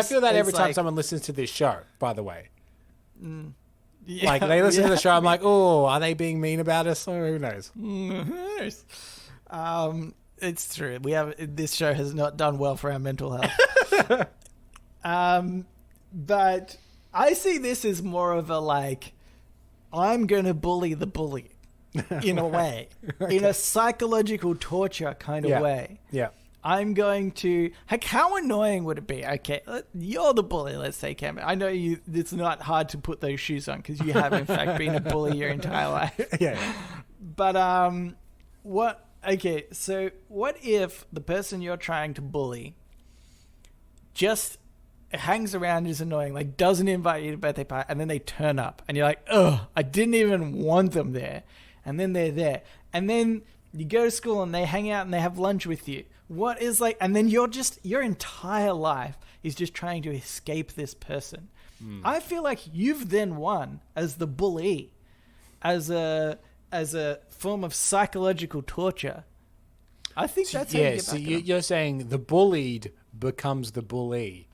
feel that every time someone listens to this show, by the way. Yeah, like, they listen to the show, I'm like, oh, are they being mean about us? Or who knows? It's true. This show has not done well for our mental health. But I see this as more of a like, I'm going to bully the bully in a way, in a psychological torture kind of way. Yeah. I'm going to, how annoying would it be? Okay, you're the bully, let's say, Cameron. I know it's not hard to put those shoes on because you have in fact been a bully your entire life. Yeah. But, so what if the person you're trying to bully just hangs around, is annoying, like doesn't invite you to birthday party, and then they turn up and you're like, oh, I didn't even want them there, and then they're there, and then you go to school and they hang out and they have lunch with you. What is like, and then your entire life is just trying to escape this person. I feel like you've then won as the bully, as a form of psychological torture. I think that's how you get back. You're saying the bullied becomes the bully.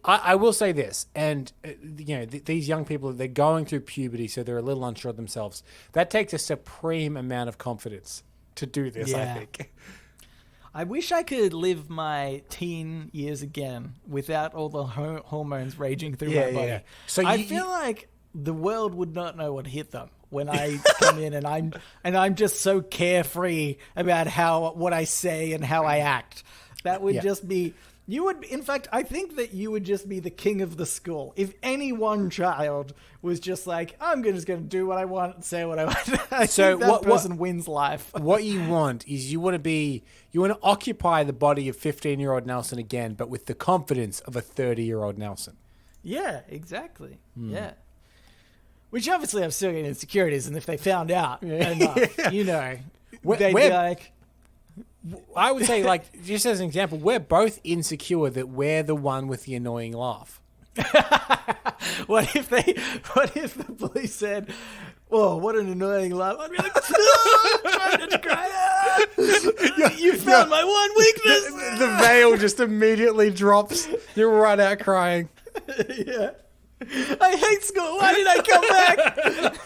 I will say this, and these young people, they're going through puberty, so they're a little unsure of themselves. That takes a supreme amount of confidence to do this, I think. I wish I could live my teen years again without all the hormones raging through my body. Yeah. So I feel like the world would not know what hit them when I come in and I'm just so carefree about what I say and how I act. That would just be. In fact, I think that you would just be the king of the school. If any one child was just like, I'm just going to do what I want and say what I want, I think that person wins life. What you want is you want to occupy the body of 15-year-old Nelson again, but with the confidence of a 30-year-old Nelson. Yeah, exactly. Yeah. Which obviously have still got insecurities, and if they found out enough, they'd be like... I would say, like, just as an example, we're both insecure that we're the one with the annoying laugh. What if the police said, Oh, what an annoying laugh. I'd be like, trying not to cry. You found my one weakness. The veil just immediately drops. You run out crying. Yeah. I hate school. Why did I come back?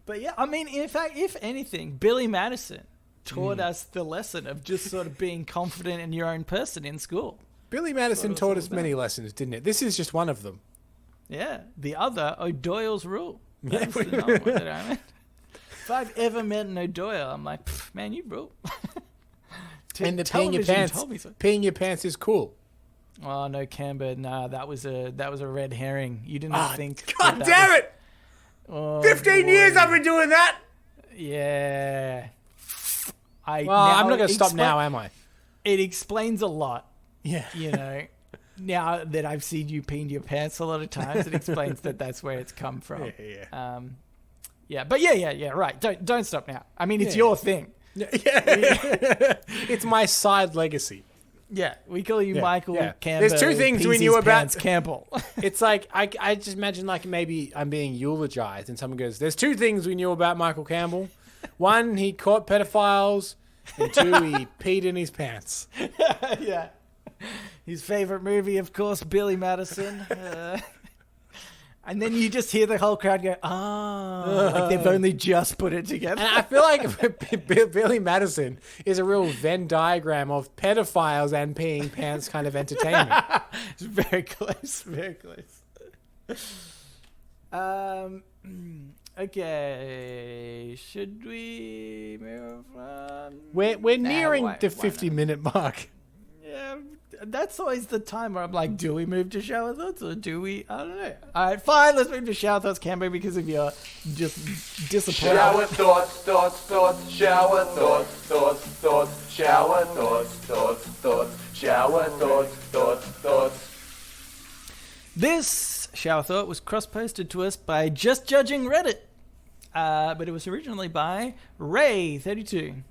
But yeah, I mean, in fact, if anything, Billy Madison taught us the lesson of just sort of being confident in your own person in school. Billy Madison taught us many lessons, didn't it? This is just one of them. Yeah. The other, O'Doyle's rule. Yeah. That's the number one that I meant. If I've ever met an O'Doyle, I'm like, man, you rule. And the peeing your pants is cool. Oh no, Camber! Nah, that was a red herring. You didn't think. God damn it! 15 years I've been doing that. Yeah. I'm not going to stop now, am I? It explains a lot. Yeah. You know, now that I've seen you peeing your pants a lot of times, it explains that that's where it's come from. Yeah. Yeah. But yeah. Right. Don't stop now. I mean, it's your thing. Yeah. It's my side legacy. Yeah, we call you Michael Campbell. There's two things we knew about Campbell. It's like I just imagine like maybe I'm being eulogized and someone goes, "There's two things we knew about Michael Campbell. One, he caught pedophiles, and two, he peed in his pants." Yeah. His favorite movie, of course, Billy Madison. And then you just hear the whole crowd go, like they've only just put it together. And I feel like Billy Madison is a real Venn diagram of pedophiles and peeing pants kind of entertainment. It's very close, very close. Okay, should we move on? We're nearing the 50-minute mark. Yeah, that's always the time where I'm like, do we move to shower thoughts or do we? I don't know. All right, fine, let's move to shower thoughts, Cambo, because of your just disappointment. Shower thoughts, shower thoughts, shower thoughts, shower thoughts. This shower thought was cross-posted to us by Just Judging Reddit, but it was originally by Ray32.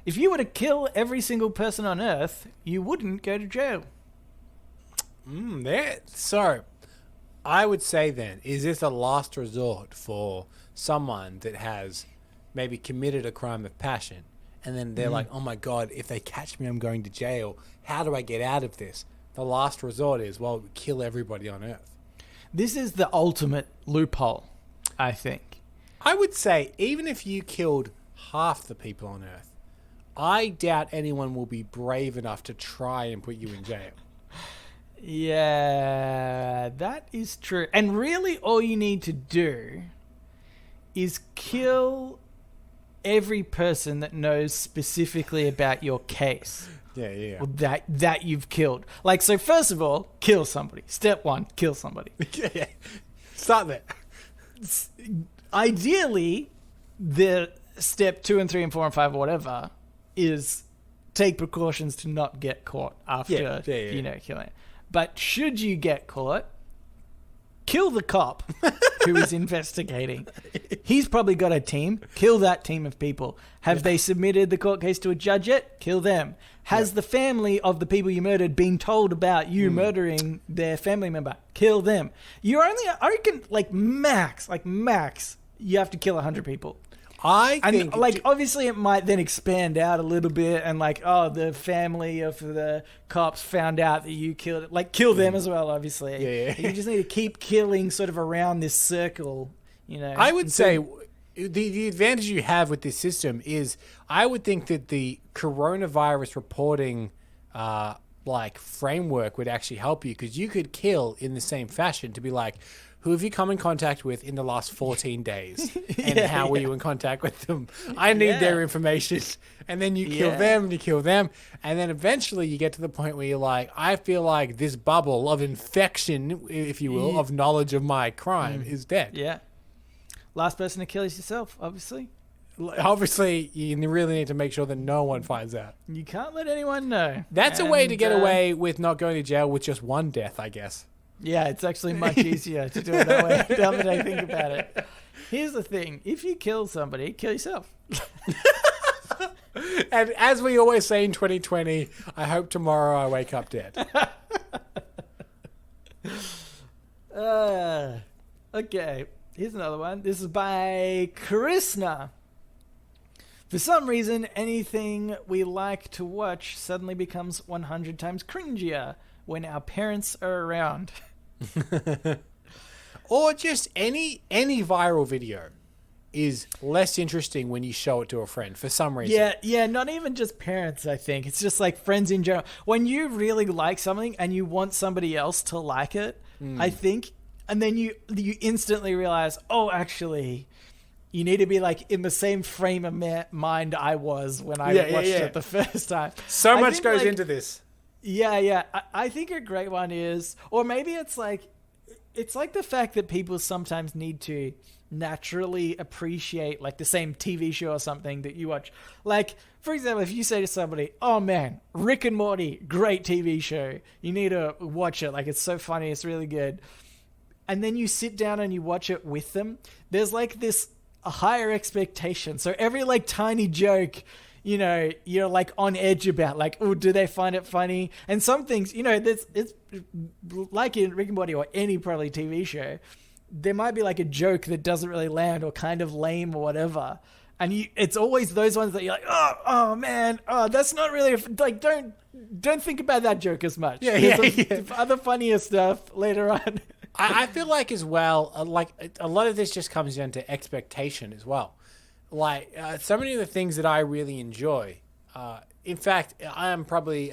If you were to kill every single person on Earth, you wouldn't go to jail. So, I would say then, is this a last resort for someone that has maybe committed a crime of passion, and then they're like, oh my God, if they catch me, I'm going to jail. How do I get out of this? The last resort is, well, kill everybody on Earth. This is the ultimate loophole, I think. I would say, even if you killed half the people on Earth, I doubt anyone will be brave enough to try and put you in jail. Yeah, that is true. And really all you need to do is kill every person that knows specifically about your case. Yeah. Well, that you've killed. Like, so first of all, kill somebody. Step one, kill somebody. Yeah. Start there. Ideally, the step 2 and 3 and 4 and 5 or whatever is take precautions to not get caught after, killing. But should you get caught, kill the cop who is investigating. He's probably got a team. Kill that team of people. Have they submitted the court case to a judge yet? Kill them. Has the family of the people you murdered been told about you murdering their family member? Kill them. You're only, I reckon, max, you have to kill 100 people. I think, obviously it might then expand out a little bit and the family of the cops found out that you killed it. Kill them as well, obviously. Yeah. You just need to keep killing sort of around this circle, I would say the advantage you have with this system is I would think that the coronavirus reporting framework would actually help you, because you could kill in the same fashion to be like, who have you come in contact with in the last 14 days? And how were you in contact with them? I need their information. And then you kill them and you kill them. And then eventually you get to the point where you're like, I feel like this bubble of infection, if you will, of knowledge of my crime is dead. Yeah. Last person to kill is yourself, obviously. Obviously, you really need to make sure that no one finds out. You can't let anyone know. That's a way to get away with not going to jail with just one death, I guess. Yeah, it's actually much easier to do it that way, now that I think about it. Here's the thing. If you kill somebody, kill yourself. And as we always say in 2020, I hope tomorrow I wake up dead. Okay, here's another one. This is by Krishna. For some reason, anything we like to watch suddenly becomes 100 times cringier when our parents are around. Or just any viral video is less interesting when you show it to a friend for some reason. Yeah, not even just parents, I think. It's just like friends in general. When you really like something and you want somebody else to like it, I think, and then you instantly realize, oh, actually, you need to be like in the same frame of mind I was when I watched it the first time. So much goes into this. Yeah. I think a great one is, or maybe it's like the fact that people sometimes need to naturally appreciate like the same TV show or something that you watch. Like, for example, if you say to somebody, oh man, Rick and Morty, great TV show. You need to watch it. Like, it's so funny. It's really good. And then you sit down and you watch it with them. There's like a higher expectation. So every like tiny joke, you know, you're like on edge about, like, oh, do they find it funny? And some things, you know, it's like in Rick and Morty or any probably TV show, there might be like a joke that doesn't really land or kind of lame or whatever. And it's always those ones that you're like, oh man, that's not really, like, don't think about that joke as much. Yeah. Other funnier stuff later on. I feel like as well, like a lot of this just comes down to expectation as well. Like so many of the things that I really enjoy. In fact, I am probably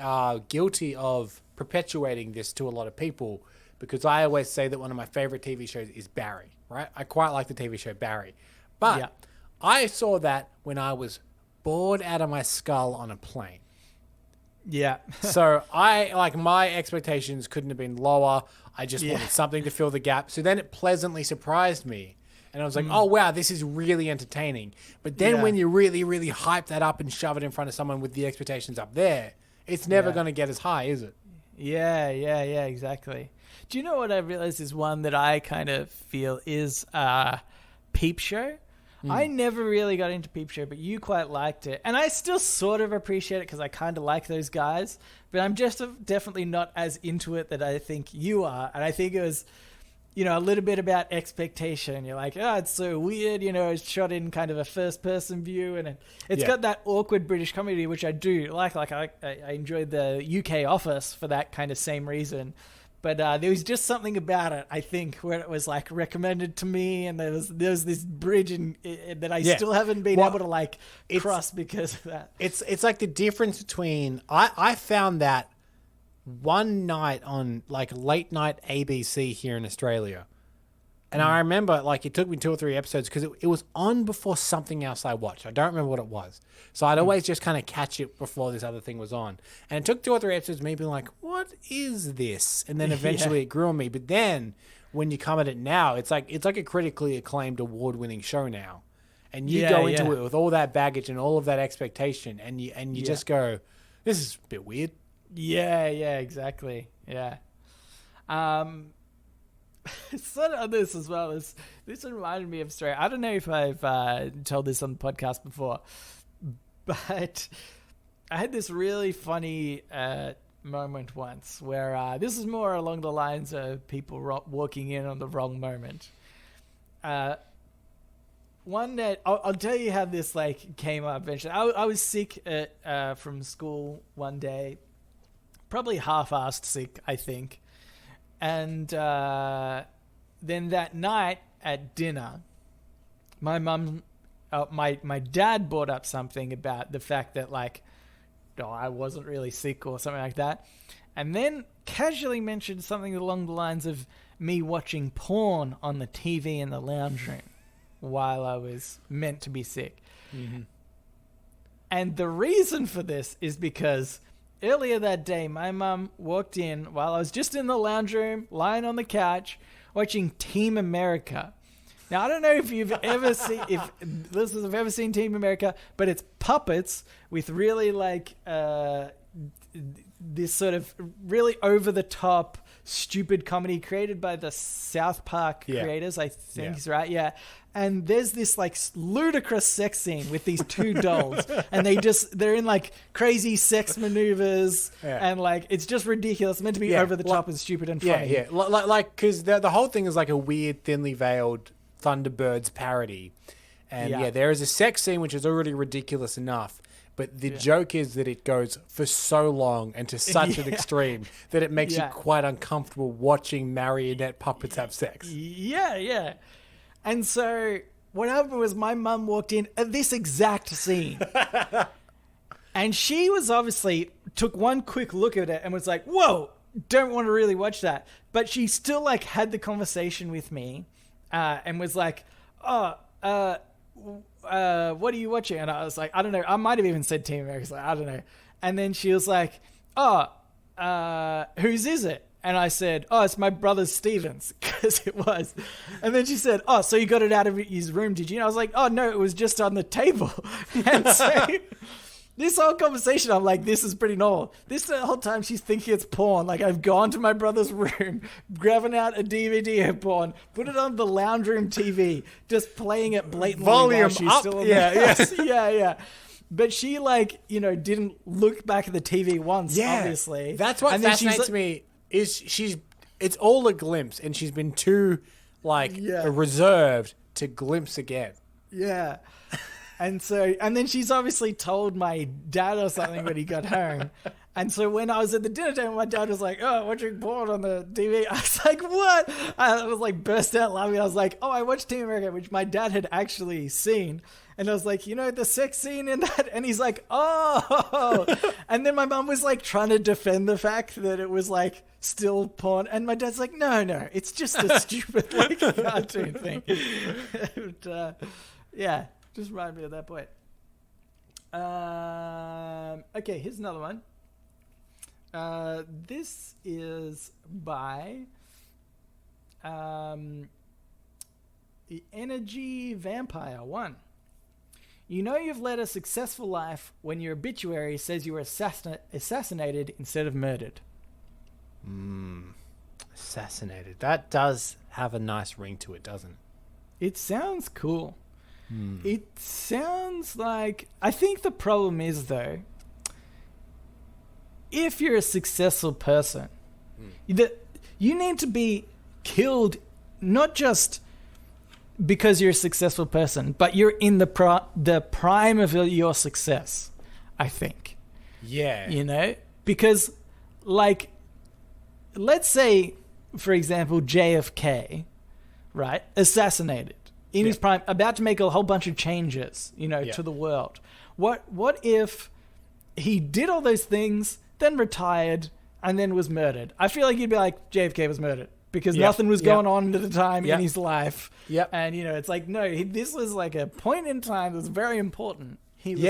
guilty of perpetuating this to a lot of people because I always say that one of my favorite TV shows is Barry, right? I quite like the TV show Barry. But I saw that when I was bored out of my skull on a plane. Yeah. So my expectations couldn't have been lower. I just wanted something to fill the gap. So then it pleasantly surprised me. And I was like, oh, wow, this is really entertaining. But then when you really, really hype that up and shove it in front of someone with the expectations up there, it's never going to get as high, is it? Yeah, exactly. Do you know what I realized is one that I kind of feel is Peep Show? I never really got into Peep Show, but you quite liked it. And I still sort of appreciate it because I kind of like those guys. But I'm just definitely not as into it that I think you are. And I think it was, you know, a little bit about expectation. You're like, oh, it's so weird. You know, it's shot in kind of a first-person view. And it's got that awkward British comedy, which I do like. Like, I enjoyed the UK Office for that kind of same reason. But there was just something about it, I think, where it was like recommended to me, and there was this bridge that I still haven't been able to like cross because of that. It's like the difference between I found that one night on like late night ABC here in Australia, and I remember like it took me 2 or 3 episodes because it was on before something else I watched. I don't remember what it was, so I'd always just kind of catch it before this other thing was on. And it took 2 or 3 episodes, me being like, "What is this?" And then eventually it grew on me. But then when you come at it now, it's like a critically acclaimed, award-winning show now, and you go into it with all that baggage and all of that expectation, and you just go, "This is a bit weird." Yeah, exactly. Yeah. Sort of this as well. This reminded me of a story. I don't know if I've told this on the podcast before, but I had this really funny moment once where this is more along the lines of people walking in on the wrong moment. One that I'll tell you how this like came up eventually. I was sick from school one day, probably half-assed sick, I think. And then that night at dinner, my mum, my dad brought up something about the fact that like, I wasn't really sick or something like that. And then casually mentioned something along the lines of me watching porn on the TV in the lounge room while I was meant to be sick. Mm-hmm. And the reason for this is because earlier that day, my mum walked in while I was just in the lounge room, lying on the couch, watching Team America. Now, I don't know if you've ever seen, if listeners have ever seen Team America, but it's puppets with really like this sort of really over-the-top, stupid comedy created by the South Park creators, I think is right, yeah. and there's this like ludicrous sex scene with these two dolls, and they're in like crazy sex maneuvers, and like it's just ridiculous. It's meant to be over the top and stupid and funny. Yeah, like because the whole thing is like a weird, thinly veiled Thunderbirds parody, and there is a sex scene which is already ridiculous enough. But the joke is that it goes for so long and to such an extreme that it makes you quite uncomfortable watching marionette puppets have sex. Yeah. And so what happened was my mum walked in at this exact scene. And she was obviously took one quick look at it and was like, whoa, don't want to really watch that. But she still like had the conversation with me and was like, what are you watching? And I was like, I don't know. I might have even said Team America. Like, I don't know. And then she was like, whose is it? And I said, it's my brother Steven's, because it was. And then she said, so you got it out of his room, did you? And I was like, no, it was just on the table. And so this whole conversation, I'm like, this is pretty normal. This whole time she's thinking it's porn. Like, I've gone to my brother's room, grabbing out a DVD of porn, put it on the lounge room TV, just playing it blatantly. Volume while she's up. Still in the house. Yeah. But she, like, didn't look back at the TV once, obviously. That's what fascinates me, is it's all a glimpse, and she's been too, reserved to glimpse again. Yeah. And then she's obviously told my dad or something when he got home. And so when I was at the dinner table, my dad was like, watching porn on the TV. I was like, what? I was like, burst out laughing. I was like, I watched Team America, which my dad had actually seen. And I was like, the sex scene in that? And he's like, And then my mum was like trying to defend the fact that it was like still porn. And my dad's like, no, it's just a stupid like cartoon thing. But, just remind me of that point. Okay, here's another one. This is by the Energy Vampire 1. You know you've led a successful life when your obituary says you were assassinated instead of murdered. Assassinated. That does have a nice ring to it, doesn't it? It sounds cool. It sounds like... I think the problem is, though, if you're a successful person, you need to be killed not just because you're a successful person, but you're in the prime of your success, I think. Yeah. Because, like, let's say, for example, JFK, right, assassinated. In his prime, about to make a whole bunch of changes, to the world. What if he did all those things, then retired, and then was murdered? I feel like you'd be like, JFK was murdered because nothing was going on at the time in his life. Yep. And, it's like, no, this was like a point in time that was very important. He was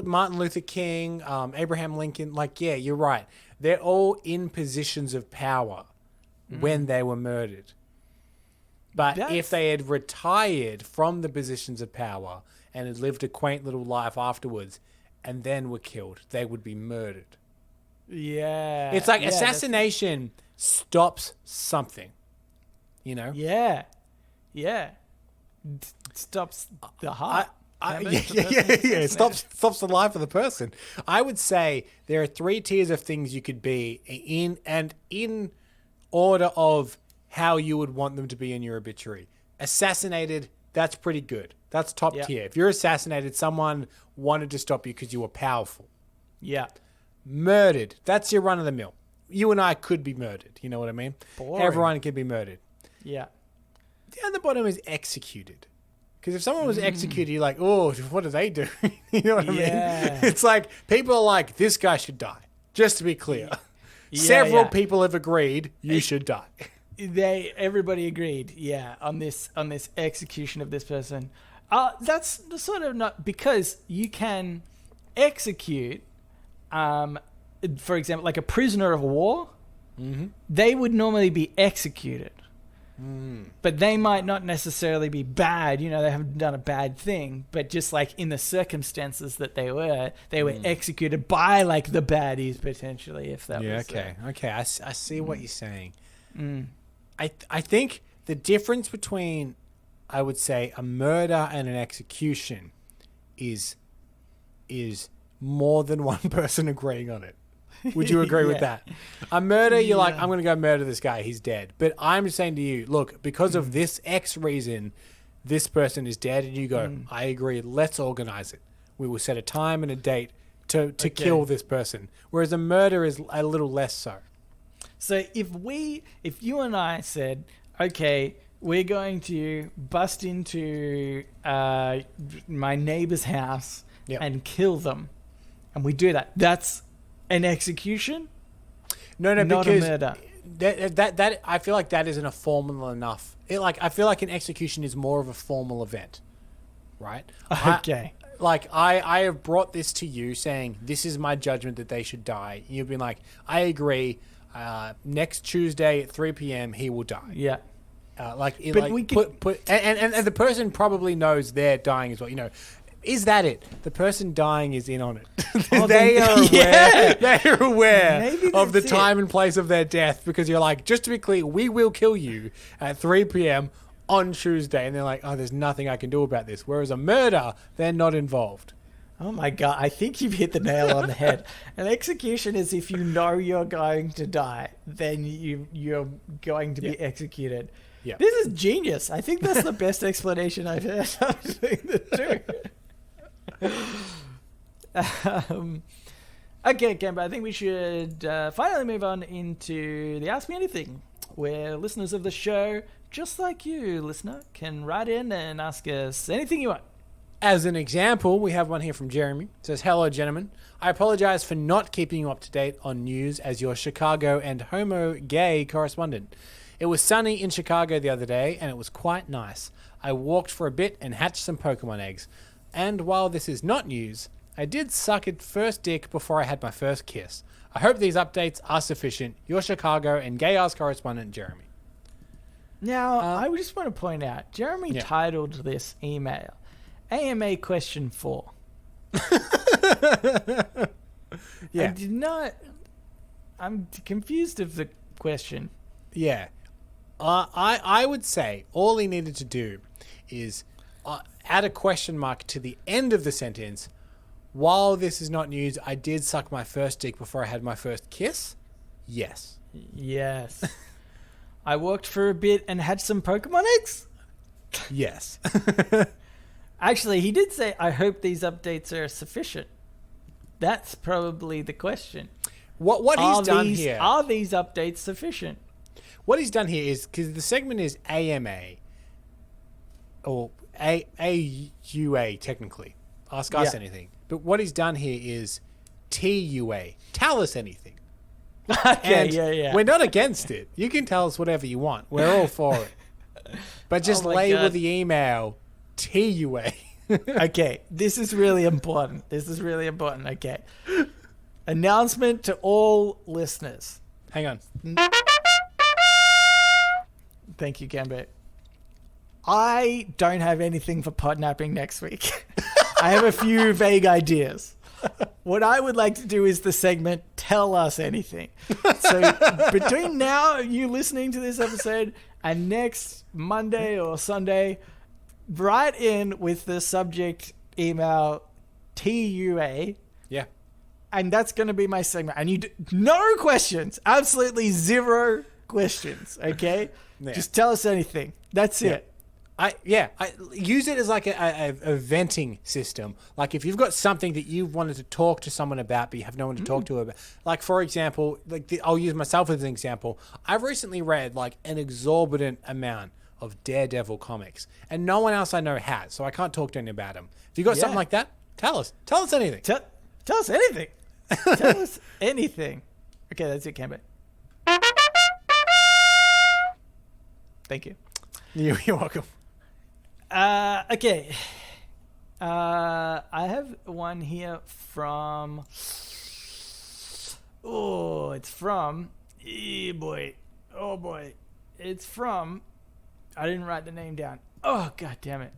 Martin Luther King, Abraham Lincoln, you're right. They're all in positions of power when they were murdered. But if they had retired from the positions of power and had lived a quaint little life afterwards and then were killed, they would be murdered. Yeah. It's like assassination stops something, Yeah. It stops the heart. It stops the life of the person. I would say there are 3 tiers of things you could be in order of how you would want them to be in your obituary. Assassinated, that's pretty good. That's top tier. If you're assassinated, someone wanted to stop you because you were powerful. Yeah. Murdered, that's your run-of-the-mill. You and I could be murdered. You know what I mean? Boring. Everyone can be murdered. Yeah. The other bottom is executed. Because if someone was executed, you're like, oh, what do they do? You know what I mean? It's like, people are like, this guy should die. Just to be clear. Several people have agreed you should die. Everybody agreed, on this execution of this person. That's sort of not, because you can execute, for example, like a prisoner of war. They would normally be executed, but they might not necessarily be bad. They haven't done a bad thing, but just like in the circumstances that they were executed by like the baddies potentially. If that was okay, I see what you're saying. I think the difference between I would say a murder and an execution is more than one person agreeing on it. Would you agree with that? A murder, you're like, I'm going to go murder this guy. He's dead. But I'm saying to you, look, because of this X reason, this person is dead. And you go, I agree. Let's organize it. We will set a time and a date to kill this person. Whereas a murder is a little less so. So if you and I said, okay, we're going to bust into my neighbor's house and kill them, and we do that, that's an execution? No, not because a murder. That I feel like that isn't a formal enough. I feel like an execution is more of a formal event, right? Okay. I have brought this to you saying this is my judgment that they should die. You've been like, I agree. Next Tuesday at 3 p.m. he will die. Yeah. We can put and the person probably knows they're dying as well. You know, is that it? The person dying is in on it. They are aware. They're aware of the time and place of their death, because you're like, just to be clear, we will kill you at 3 p.m. on Tuesday, and they're like, oh, there's nothing I can do about this. Whereas a murder, they're not involved. Oh my God, I think you've hit the nail on the head. An execution is if you know you're going to die, then you're going to be executed. Yeah. This is genius. I think that's the best explanation I've heard of the two. Okay, Kemba, I think we should finally move on into the Ask Me Anything, where listeners of the show, just like you, listener, can write in and ask us anything you want. As an example, we have one here from Jeremy. It says, hello, gentlemen. I apologize for not keeping you up to date on news as your Chicago and homo-gay correspondent. It was sunny in Chicago the other day, and it was quite nice. I walked for a bit and hatched some Pokemon eggs. And while this is not news, I did suck at first dick before I had my first kiss. I hope these updates are sufficient. Your Chicago and gay-ass correspondent, Jeremy. Now, I just want to point out, Jeremy titled this email AMA Question 4. I did not... I'm confused of the question. Yeah. I would say all he needed to do is add a question mark to the end of the sentence. While this is not news, I did suck my first dick before I had my first kiss. Yes. Yes. I walked for a bit and had some Pokemon eggs? Yes. Actually, he did say, I hope these updates are sufficient. That's probably the question. What he's done here... Are these updates sufficient? What he's done here is, because the segment is AMA, or AUA technically, ask us anything. But what he's done here is TUA, tell us anything. Okay, We're not against it. You can tell us whatever you want. We're all for it. But just label the email TUA. Okay, this is really important. Okay. Announcement to all listeners. Hang on. Thank you, Gambit. I don't have anything for podnapping next week. I have a few vague ideas. What I would like to do is the segment Tell Us Anything. So between now, you listening to this episode, and next Monday or Sunday, write in with the subject email TUA. Yeah. And that's going to be my segment. I need no questions. Absolutely zero questions. Okay? Yeah. Just tell us anything. That's it. I use it as like a venting system. Like if you've got something that you've wanted to talk to someone about, but you have no one to talk to about. Like for example, I'll use myself as an example. I've recently read like an exorbitant amount of Daredevil comics, and no one else I know has, so I can't talk to anyone about them. If you got something like that, tell us anything. Tell us anything. Tell us anything. Okay, that's it, Cambit. Thank you. You're welcome. Okay. I have one here from... Oh, it's from... Oh, boy. It's from... I didn't write the name down. Oh, God damn it.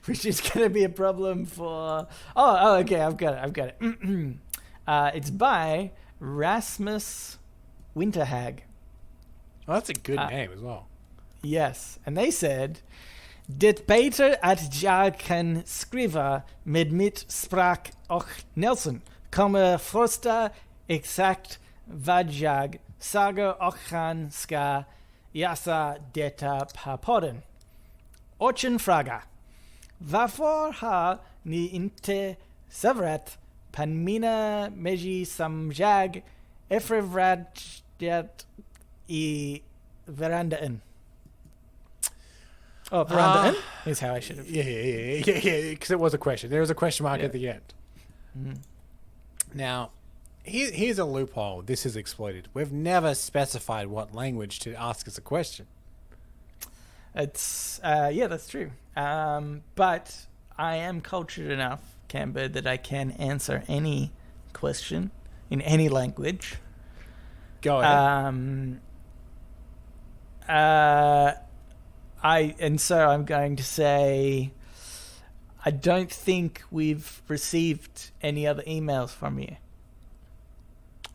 Which is going to be a problem for... Oh, okay, I've got it. It's by Rasmus Winterhag. Oh, that's a good name as well. Yes, and they said, Dit beter at jag kan skriva med mitt språk och Nelson kommer första exakt vad jag säger och han ska läsa detta på podden. Ochen fråga. Varför har ni inte svarat på mina mejl som jag efterfrågat i verandan? Oh, verandan is how I should have. Yeah. Because it was a question. There was a question mark at the end. Mm-hmm. Now, here's a loophole. This is exploited. We've never specified what language to ask us a question. It's that's true. But I am cultured enough, Camber, that I can answer any question in any language. Go ahead. So I'm going to say, I don't think we've received any other emails from you.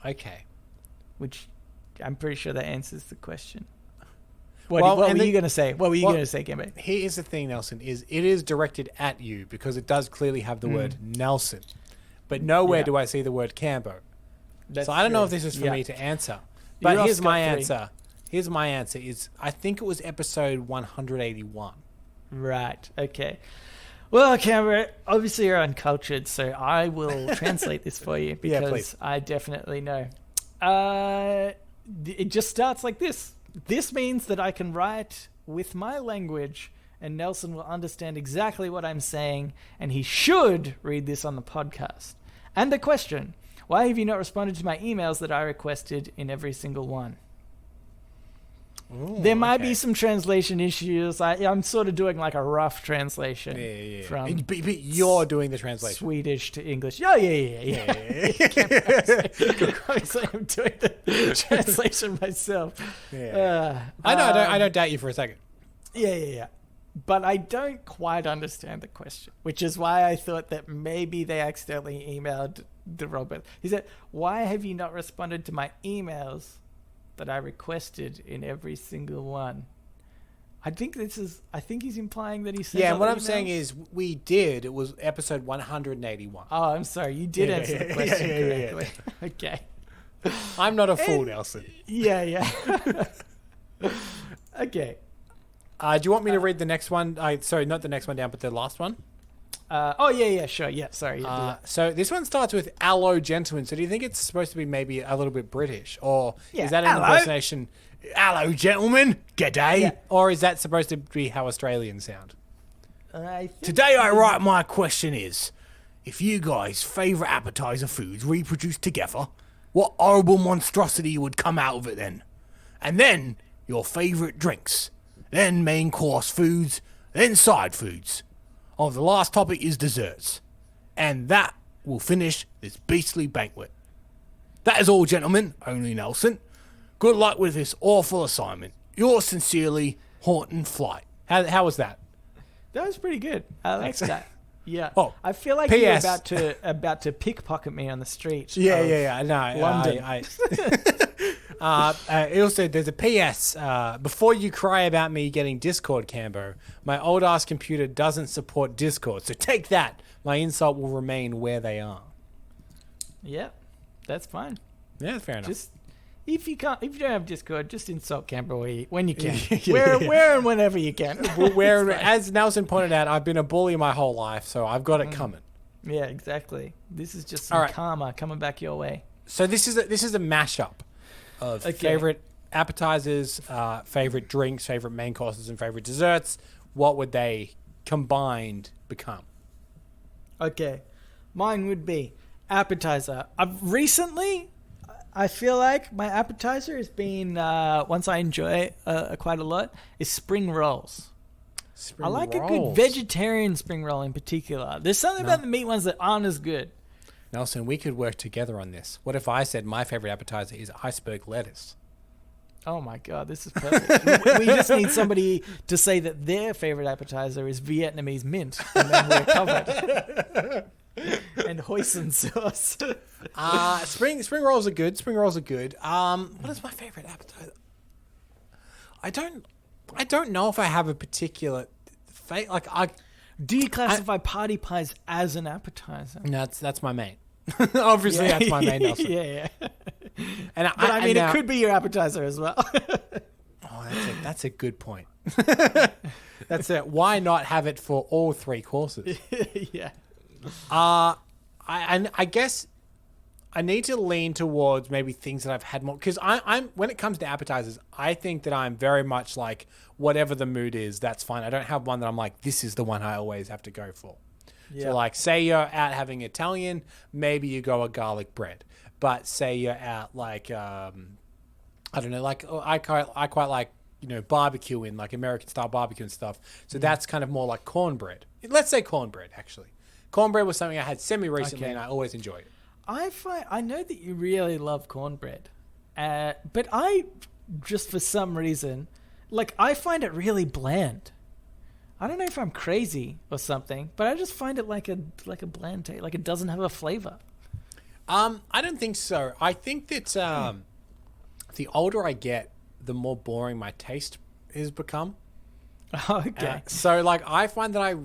Okay. Which I'm pretty sure that answers the question. What were you going to say? What were you going to say, Camber? Here's the thing, Nelson, is it is directed at you because it does clearly have the word Nelson. But nowhere do I see the word Cambo. So I don't know if this is for me to answer. But here's my answer. Here's my answer is I think it was episode 181. Right. Okay. Well, Camber, obviously you're uncultured, so I will translate this for you because I definitely know. It just starts like this. This means that I can write with my language and Nelson will understand exactly what I'm saying and he should read this on the podcast. And the question, why have you not responded to my emails that I requested in every single one? Ooh, there might be some translation issues. I'm sort of doing like a rough translation from but you're doing the translation. Swedish to English. Yeah. Obviously, I'm doing the translation myself. I don't doubt you for a second. Yeah. But I don't quite understand the question, which is why I thought that maybe they accidentally emailed the Robert. He said, why have you not responded to my emails that I requested in every single one? I think he's implying that he said. Yeah, what I'm saying is we did. It was episode 181. Oh, I'm sorry. You did answer the question correctly. Okay. I'm not a fool, Nelson. Yeah. Okay. Do you want me to read the next one? Sorry, not the next one down, but the last one. Sure. Yeah, sorry. So this one starts with "Hello, gentlemen." So do you think it's supposed to be maybe a little bit British, or is that an impersonation? Hello, gentlemen. G'day. Yeah. Or is that supposed to be how Australians sound? Today, I write my question is: if you guys' favourite appetizer foods reproduced together, what horrible monstrosity would come out of it then? And then your favourite drinks, then main course foods, then side foods. Oh, the last topic is desserts. And that will finish this beastly banquet. That is all, gentlemen. Only Nelson. Good luck with this awful assignment. Yours sincerely, Horton Flight. How was that? That was pretty good. I liked that. Yeah. Oh, I feel like PS. you're about to pickpocket me on the street. Yeah. No, London. Also, there's a PS. Before you cry about me getting Discord, Cambo, my old ass computer doesn't support Discord. So take that. My insult will remain where they are. Yeah, that's fine. Yeah, fair enough. Just if you don't have Discord, just insult Cambo when you can. Where and whenever you can. As Nelson pointed out, I've been a bully my whole life, so I've got it coming. Yeah, exactly. This is just some karma coming back your way. So this is a mashup of favorite appetizers, favorite drinks, favorite main courses, and favorite desserts. What would they combined become? Okay, mine would be appetizer. I feel like my appetizer has been, once I enjoy quite a lot, is spring rolls. I like a good vegetarian spring roll in particular. There's something about the meat ones that aren't as good. Nelson, we could work together on this. What if I said my favorite appetizer is iceberg lettuce? Oh my God, this is perfect. We just need somebody to say that their favorite appetizer is Vietnamese mint, and then we're covered. and hoisin sauce. Spring rolls are good. What is my favorite appetizer? I don't know if I have a particular Do you classify party pies as an appetizer? No, that's my main. Obviously, that's my main. Also. Yeah. And it could be your appetizer as well. That's a good point. That's it. Why not have it for all three courses? Yeah. I guess I need to lean towards maybe things that I've had more, because I'm when it comes to appetizers, I think that I'm very much like whatever the mood is, that's fine. I don't have one that I'm like, this is the one I always have to go for. Yeah. So like, say you're out having Italian, maybe you go a garlic bread. But say you're out like I don't know, like I quite like, you know, barbecuing, like American style barbecue and stuff. So that's kind of more like cornbread. Let's say cornbread, actually. Cornbread was something I had semi-recently, and I always enjoy it. I know that you really love cornbread, but I just for some reason, like, I find it really bland. I don't know if I'm crazy or something, but I just find it like a bland taste. Like, it doesn't have a flavor. I don't think so. I think that the older I get, the more boring my taste has become. Okay. So, like, I find that I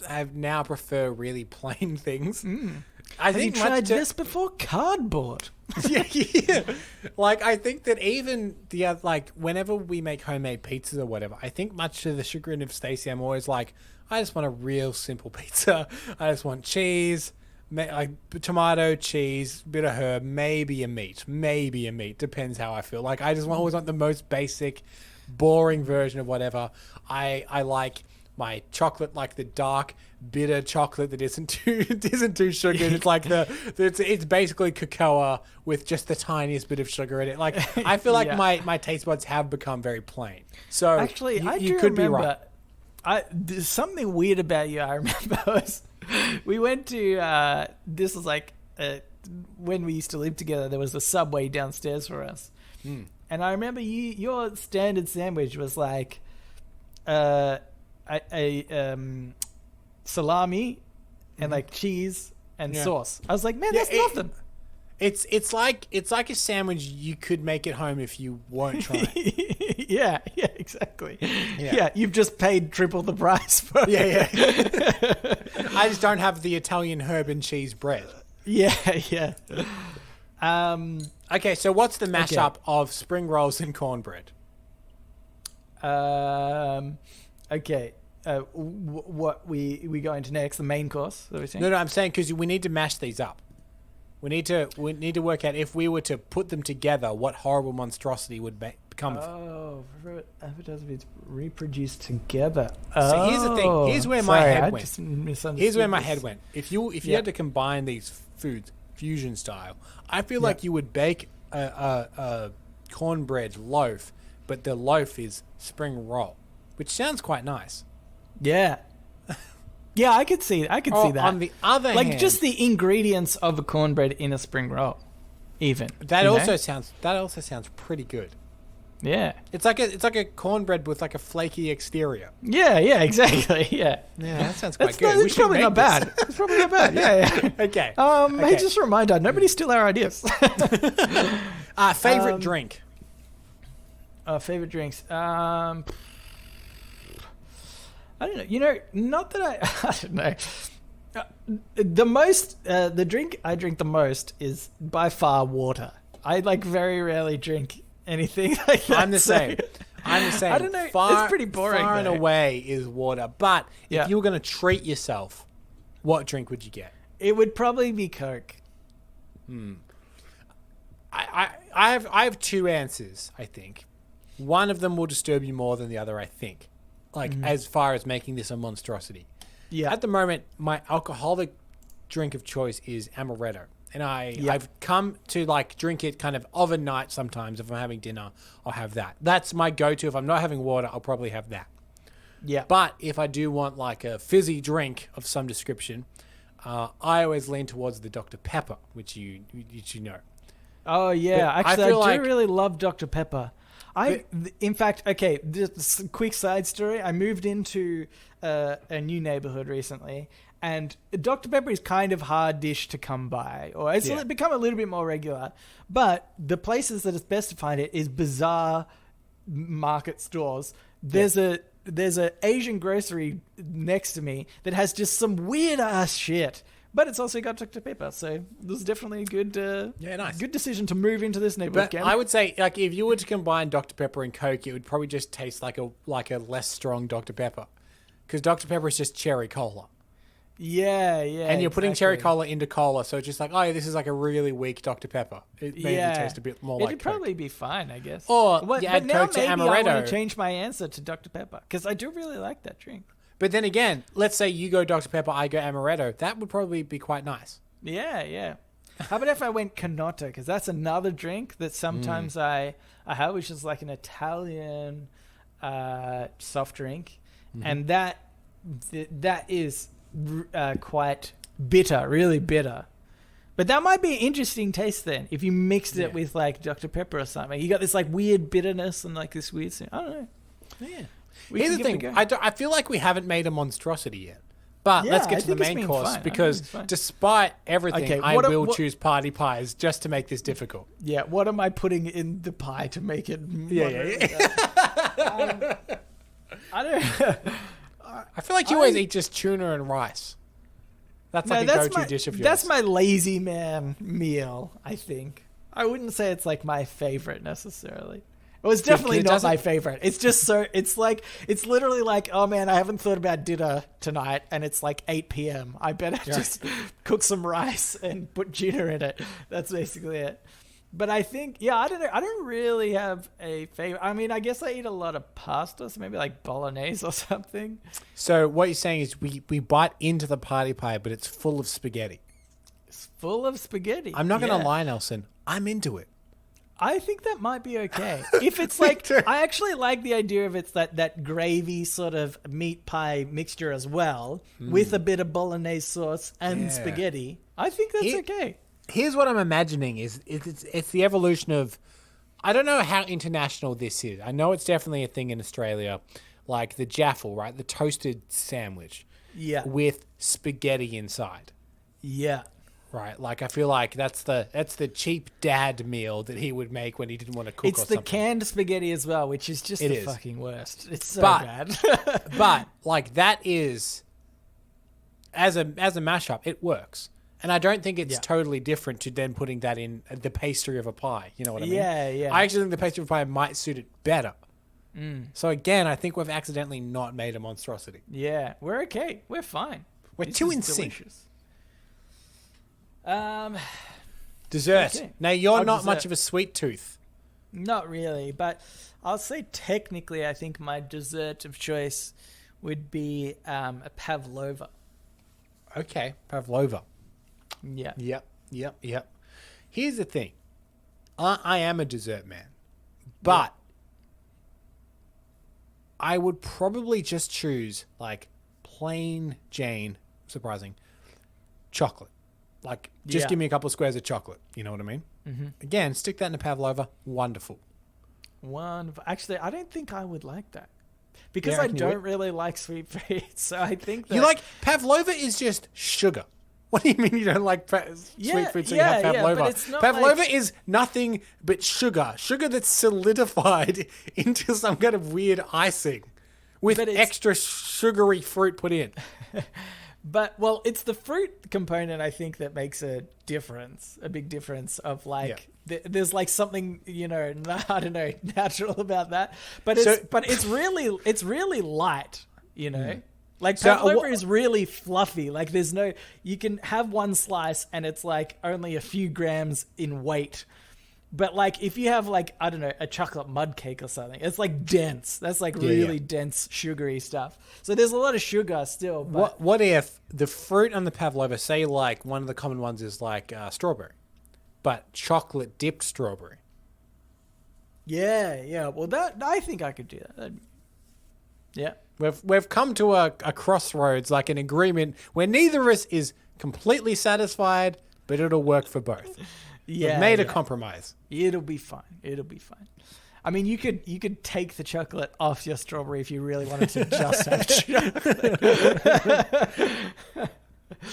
have now prefer really plain things. I think you tried this before? Cardboard. yeah. Like, I think that even whenever we make homemade pizzas or whatever, I think much to the chagrin of Stacey, I'm always like, I just want a real simple pizza. I just want cheese, like tomato, cheese, bit of herb, maybe a meat. Depends how I feel. Like, I just always want the most basic, boring version of whatever. I like my chocolate, like the dark, bitter chocolate that isn't too sugared. It's like it's basically cocoa with just the tiniest bit of sugar in it. Like, I feel like my taste buds have become very plain. So actually, you could remember, be right. There's something weird about you. I remember we went to this was like when we used to live together. There was a Subway downstairs for us, and I remember your standard sandwich was like a salami and like cheese and sauce. I was like, man, that's nothing. It's like a sandwich you could make at home if you weren't trying. yeah, exactly. Yeah, you've just paid triple the price for it. I just don't have the Italian herb and cheese bread. Yeah. Okay, so what's the mashup of spring rolls and cornbread? Okay. What we go into next? The main course? No, I'm saying because we need to mash these up. We need to work out if we were to put them together, what horrible monstrosity would become. Oh, advertising reproduced together. So here's the thing. Here's where my head went. Here's where my head went. If you had to combine these foods fusion style, I feel like you would bake a cornbread loaf, but the loaf is spring roll, which sounds quite nice. Yeah. Yeah, I could see that. On the other hand, just the ingredients of a cornbread in a spring roll, even. That also sounds pretty good. Yeah. It's like a cornbread with like a flaky exterior. Yeah, exactly. Yeah. Yeah, that sounds quite good. It's probably not bad. It's probably not bad. Yeah. Okay. Hey, just a reminder, nobody steal our ideas. Favorite drink. Favorite drinks. I don't know. You know, not that I don't know. The drink I drink the most is by far water. I like very rarely drink anything like that. I'm the same. I don't know. It's pretty boring. Far and away is water. But if you were going to treat yourself, what drink would you get? It would probably be Coke. I have two answers, I think. One of them will disturb you more than the other, I think. Like, as far as making this a monstrosity. Yeah. At the moment, my alcoholic drink of choice is amaretto. And I've come to, like, drink it kind of overnight sometimes. If I'm having dinner, I'll have that. That's my go-to. If I'm not having water, I'll probably have that. Yeah. But if I do want, like, a fizzy drink of some description, I always lean towards the Dr. Pepper, which you know. Oh, yeah. But actually, I do really love Dr. Pepper. In fact, okay, just a quick side story. I moved into a new neighborhood recently, And Dr. Pepper is kind of hard dish to come by, or it's become a little bit more regular. But the places that it's best to find it is bizarre market stores. There's a Asian grocery next to me that has just some weird ass shit. But it's also got Dr. Pepper, so this is definitely a good, good decision to move into this neighborhood. But I would say, like, if you were to combine Dr. Pepper and Coke, it would probably just taste like a less strong Dr. Pepper, because Dr. Pepper is just cherry cola. Yeah, and you're putting cherry cola into cola, so it's just like, oh, this is like a really weak Dr. Pepper. It maybe tastes a bit more like Coke. It'd probably be fine, I guess. Or you add Coke to amaretto. But now maybe I want to change my answer to Dr. Pepper, because I do really like that drink. But then again, let's say you go Dr. Pepper, I go amaretto. That would probably be quite nice. Yeah. How about if I went Canotto? Because that's another drink that sometimes I have, which is like an Italian soft drink. Mm-hmm. And that is quite bitter, really bitter. But that might be an interesting taste then, if you mixed it with like Dr. Pepper or something. You got this like weird bitterness and like this weird thing. I don't know. Yeah. Here's the thing. I feel like we haven't made a monstrosity yet. But let's get to the main course, because despite everything, I will choose party pies just to make this difficult. Yeah, what am I putting in the pie to make it I don't I feel like you always eat just tuna and rice. That's like a go-to dish of yours. That's my lazy man meal, I think. I wouldn't say it's like my favorite necessarily. It was definitely not my favorite. It's just it's literally like, oh man, I haven't thought about dinner tonight and it's like 8 p.m. I better just cook some rice and put tuna in it. That's basically it. But I think, I don't know. I don't really have a favorite. I mean, I guess I eat a lot of pasta, so maybe like bolognese or something. So what you're saying is we bite into the party pie, but it's full of spaghetti. It's full of spaghetti. I'm not going to lie, Nelson. I'm into it. I think that might be okay. If it's like, I actually like the idea of it's that gravy sort of meat pie mixture as well, with a bit of bolognese sauce and spaghetti. I think that's okay. Here's what I'm imagining is it's the evolution of, I don't know how international this is. I know it's definitely a thing in Australia, like the jaffle, right? The toasted sandwich. Yeah. With spaghetti inside. Yeah. Right, like I feel like that's the cheap dad meal that he would make when he didn't want to cook. It's the canned spaghetti as well, which is just the fucking worst. It's so bad. But like that is, as a mashup, it works, and I don't think it's totally different to then putting that in the pastry of a pie. You know what I mean? Yeah. I actually think the pastry of a pie might suit it better. So again, I think we've accidentally not made a monstrosity. Yeah, we're okay. We're fine. We're too in sync. Dessert. Okay. Now you're not much of a sweet tooth. Not really, but I'll say technically I think my dessert of choice would be a pavlova. Okay, pavlova. Yeah. Yep. Here's the thing. I am a dessert man, but I would probably just choose like plain Jane, surprising, chocolate. Like, just give me a couple of squares of chocolate. You know what I mean? Mm-hmm. Again, stick that in a pavlova. Wonderful. Actually, I don't think I would like that. Because I don't really like sweet foods. So I think that... You like... Pavlova is just sugar. What do you mean you don't like sweet food so you have pavlova? Yeah, but it's not pavlova is nothing but sugar. Sugar that's solidified into some kind of weird icing with extra sugary fruit put in. But, well, it's the fruit component, I think, that makes a big difference of, like, there's, like, something, you know, I don't know, natural about that. But it's really light, you know? Like, pavlova is really fluffy. Like, you can have one slice and it's, like, only a few grams in weight. But, like, if you have, like, I don't know, a chocolate mud cake or something, it's, like, dense. That's, like, really dense, sugary stuff. So there's a lot of sugar still. But what if the fruit on the pavlova, say, like, one of the common ones is, like, strawberry, but chocolate-dipped strawberry? Yeah. Well, I think I could do that. Yeah. We've come to a crossroads, like an agreement, where neither of us is completely satisfied, but it'll work for both. Yeah, we've made a compromise. It'll be fine. I mean, you could take the chocolate off your strawberry if you really wanted to just have chocolate.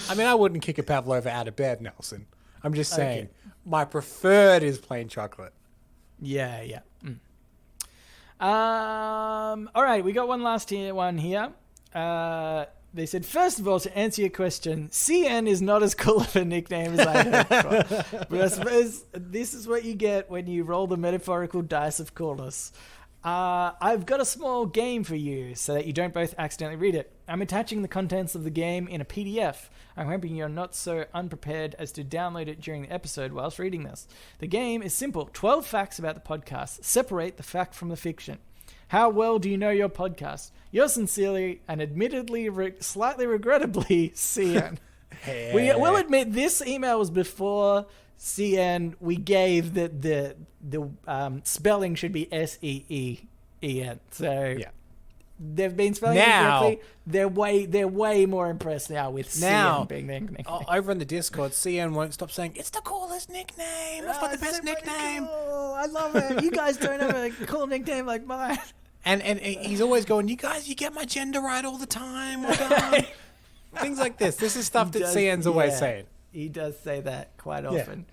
I mean, I wouldn't kick a pavlova out of bed, Nelson. I'm just saying, my preferred is plain chocolate. Yeah. All right, we got one last one here. They said, first of all, to answer your question, CN is not as cool of a nickname as I hoped for. But I suppose this is what you get when you roll the metaphorical dice of coolness. I've got a small game for you so that you don't both accidentally read it. I'm attaching the contents of the game in a PDF. I'm hoping you're not so unprepared as to download it during the episode whilst reading this. The game is simple. 12 facts about the podcast. Separate the fact from the fiction. How well do you know your podcast? Yours sincerely and admittedly, slightly regrettably, CN. We will admit this email was before CN. We gave that the spelling should be SEEEN. So they've been spelling it correctly. They're way more impressed now with CN being their nickname. Over in the Discord, CN won't stop saying it's the coolest nickname. I've got the best nickname. Cool. I love it. You guys don't have a cool nickname like mine. And he's always going, you guys, you get my gender right all the time. Well done. Things like this. This is stuff that CN's always saying. He does say that quite often.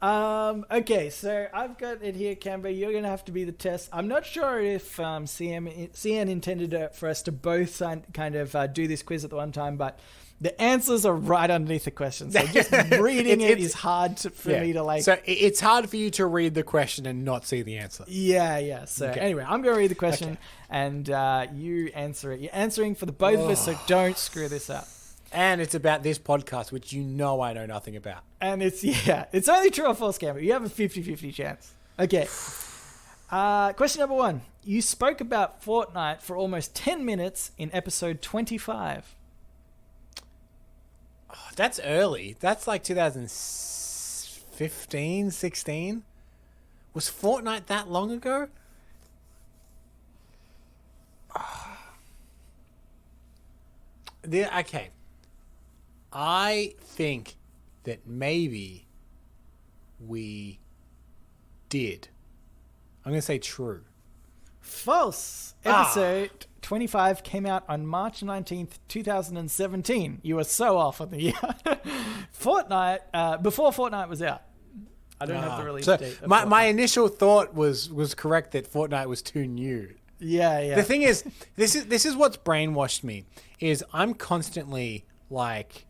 Okay, so I've got it here, Canberra. You're going to have to be the test. I'm not sure if CN intended for us to both kind of do this quiz at the one time, but the answers are right underneath the question. So just reading it is hard for me to like. So it's hard for you to read the question and not see the answer. Yeah. So anyway, I'm going to read the question and you answer it. You're answering for the both of us, so don't screw this up. And it's about this podcast, which you know I know nothing about. And it's only true or false, Cameron. You have a 50-50 chance. Okay. Question number 1. You spoke about Fortnite for almost 10 minutes in episode 25. Oh, that's early. That's like 2015, 16. Was Fortnite that long ago? Okay. I think that maybe we did. I'm going to say true. False. Episode 25 came out on March 19th, 2017. You were so off on the year. Fortnite, before Fortnite was out. I don't have the release date. My initial thought was correct that Fortnite was too new. Yeah. The thing is, this is what's brainwashed me, is I'm constantly like,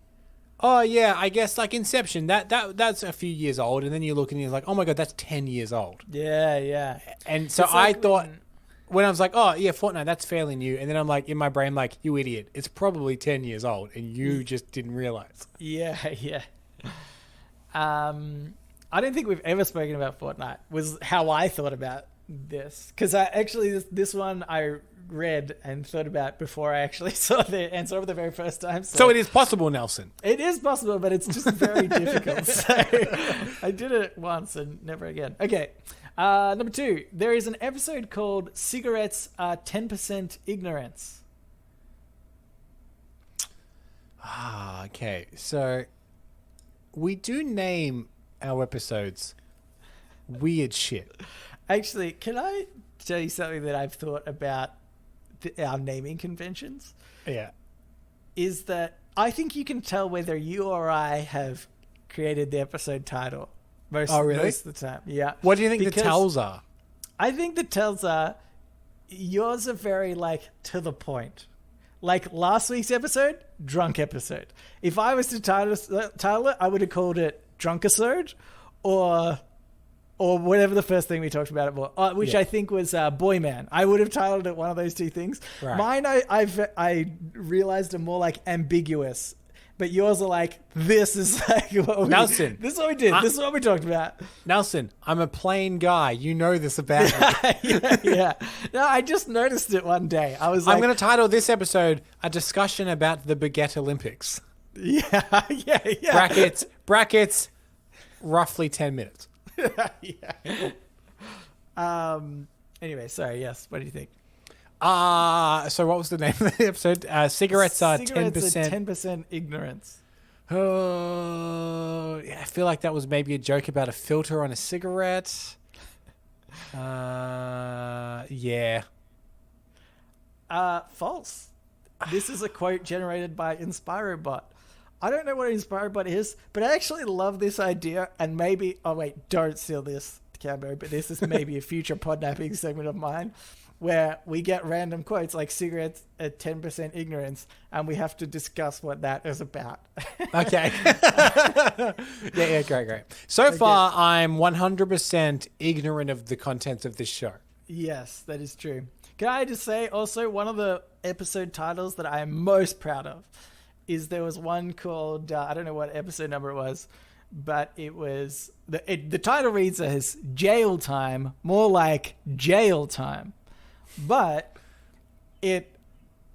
oh yeah, I guess like Inception, that's a few years old, and then you look and you're like, oh my god, that's 10 years old. Yeah. And so I thought when I was like, oh yeah, Fortnite, that's fairly new, and then I'm like in my brain like, you idiot, it's probably 10 years old, and you just didn't realize. Yeah. I don't think we've ever spoken about Fortnite. Was how I thought about this, because this one I read and thought about before I actually saw the answer for the very first time. So it is possible, Nelson. It is possible, but it's just very difficult. So I did it once and never again. Okay. Number 2, there is an episode called Cigarettes Are 10% Ignorance. Okay. So we do name our episodes weird shit. Actually, can I tell you something that I've thought about our naming conventions? Yeah. Is that I think you can tell whether you or I have created the episode title most of the time. Yeah. What do you think the tells are? I think the tells are, yours are very like to the point. Like last week's episode, drunk episode. If I was to title it, I would have called it Drunkisode or whatever the first thing we talked about it was, which I think was Boy Man. I would have titled it one of those two things. Right. Mine, I realized are more like ambiguous, but yours are like, this is like what Nelson. This is what we did. This is what we talked about. Nelson, I'm a plain guy. You know this about me. Yeah. No, I just noticed it one day. I was like, I'm going to title this episode "A Discussion About the Baguette Olympics." Yeah. Brackets. Roughly 10 minutes. Yeah. Anyway, sorry. Yes. What do you think? So what was the name of the episode? Cigarettes are 10%. 10% ignorance. Oh, yeah, I feel like that was maybe a joke about a filter on a cigarette. Yeah. False. This is a quote generated by InspiroBot. I don't know what Inspired Bot is, but I actually love this idea. And maybe, oh wait, don't steal this, Cambo, but this is maybe a future podnapping segment of mine, where we get random quotes like cigarettes at 10% ignorance, and we have to discuss what that is about. Okay. yeah, great. So far, I'm 100% ignorant of the contents of this show. Yes, that is true. Can I just say also, one of the episode titles that I am most proud of is there was one called, I don't know what episode number it was, but it was, the title reads as Jail Time, more like Jail Time. But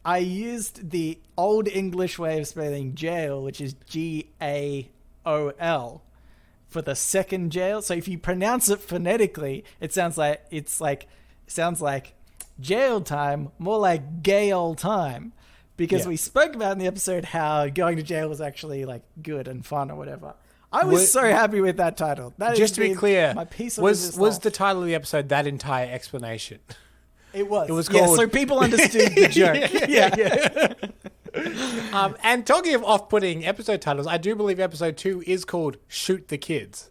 I used the old English way of spelling jail, which is Gaol, for the second jail. So if you pronounce it phonetically, it sounds like jail time, more like gay old time. Because we spoke about in the episode how going to jail was actually like good and fun or whatever. I was so happy with that title. That just to be clear, my piece of was the title of the episode that entire explanation? It was. It was called... so people understood the joke. yeah. And talking of off-putting episode titles, I do believe episode 2 is called Shoot the Kids.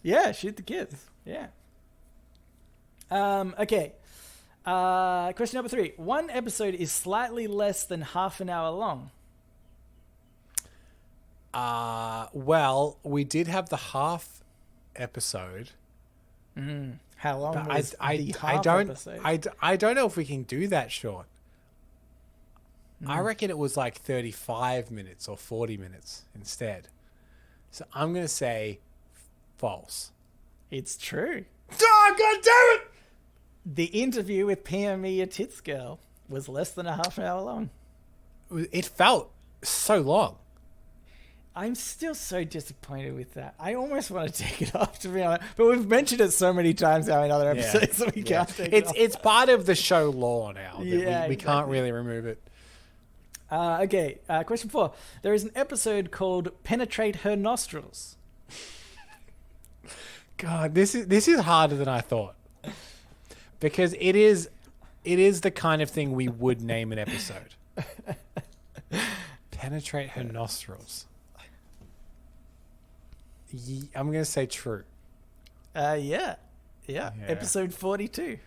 Yeah, Shoot the Kids. Yeah. Okay. Question number 3. One episode is slightly less than half an hour long. Well, we did have the half episode. How long was the half episode? I don't know if we can do that short. I reckon it was like 35 minutes or 40 minutes instead. So I'm going to say false. It's true. Oh, God damn it! The interview with PME a Tits Girl was less than a half an hour long. It felt so long. I'm still so disappointed with that. I almost want to take it off, to be honest. But we've mentioned it so many times now in other episodes that we can't take it off. It's part of the show lore now. We can't really remove it. Okay, question 4. There is an episode called Penetrate Her Nostrils. God, this is harder than I thought. Because it is the kind of thing we would name an episode. Penetrate her nostrils. I'm going to say true. Yeah. Episode 42.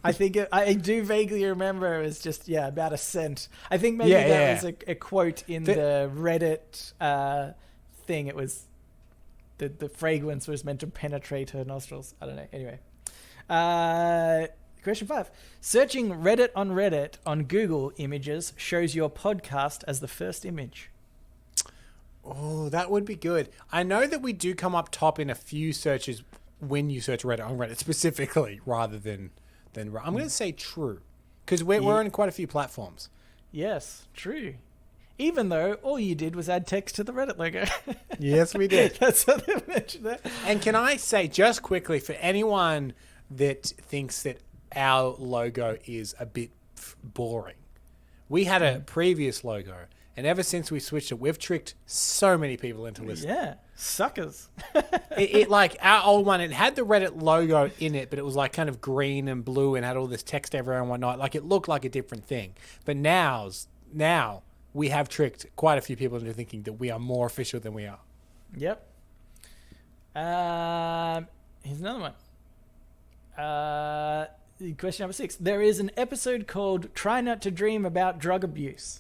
I think I do vaguely remember it was just, about a scent. I think maybe that was a quote in the Reddit thing. It was the fragrance was meant to penetrate her nostrils. I don't know. Anyway. Question 5. Searching Reddit on Google Images shows your podcast as the first image. Oh, that would be good. I know that we do come up top in a few searches when you search Reddit on Reddit specifically, rather than I'm going to say true, because we're on quite a few platforms. Yes, true. Even though all you did was add text to the Reddit logo. Yes, we did. That's how they mentioned that. And can I say, just quickly, for anyone that thinks that our logo is a bit boring, we had a previous logo, and ever since we switched it, we've tricked so many people into listening. Yeah, suckers. it like our old one, it had the Reddit logo in it, but it was like kind of green and blue and had all this text everywhere and whatnot. Like it looked like a different thing. But now we have tricked quite a few people into thinking that we are more official than we are. Yep. Here's another one. Question number 6. There is an episode called Try Not to Dream About Drug Abuse.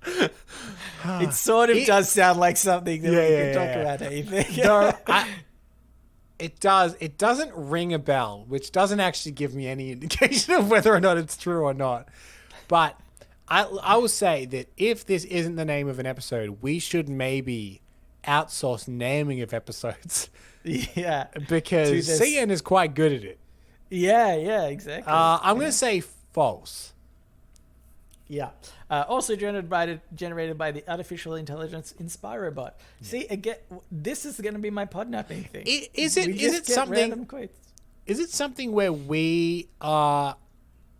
It sort of does sound like something that we can talk about, don't you think? No, it does. It doesn't ring a bell, which doesn't actually give me any indication of whether or not it's true or not. But I will say that if this isn't the name of an episode, we should maybe outsource naming of episodes. Yeah. Because CN is quite good at it. Yeah, exactly. I'm going to say false. Yeah. Also generated by the artificial intelligence InspiroBot. Yeah. See, again, this is going to be my podnapping thing. Is it something where we are...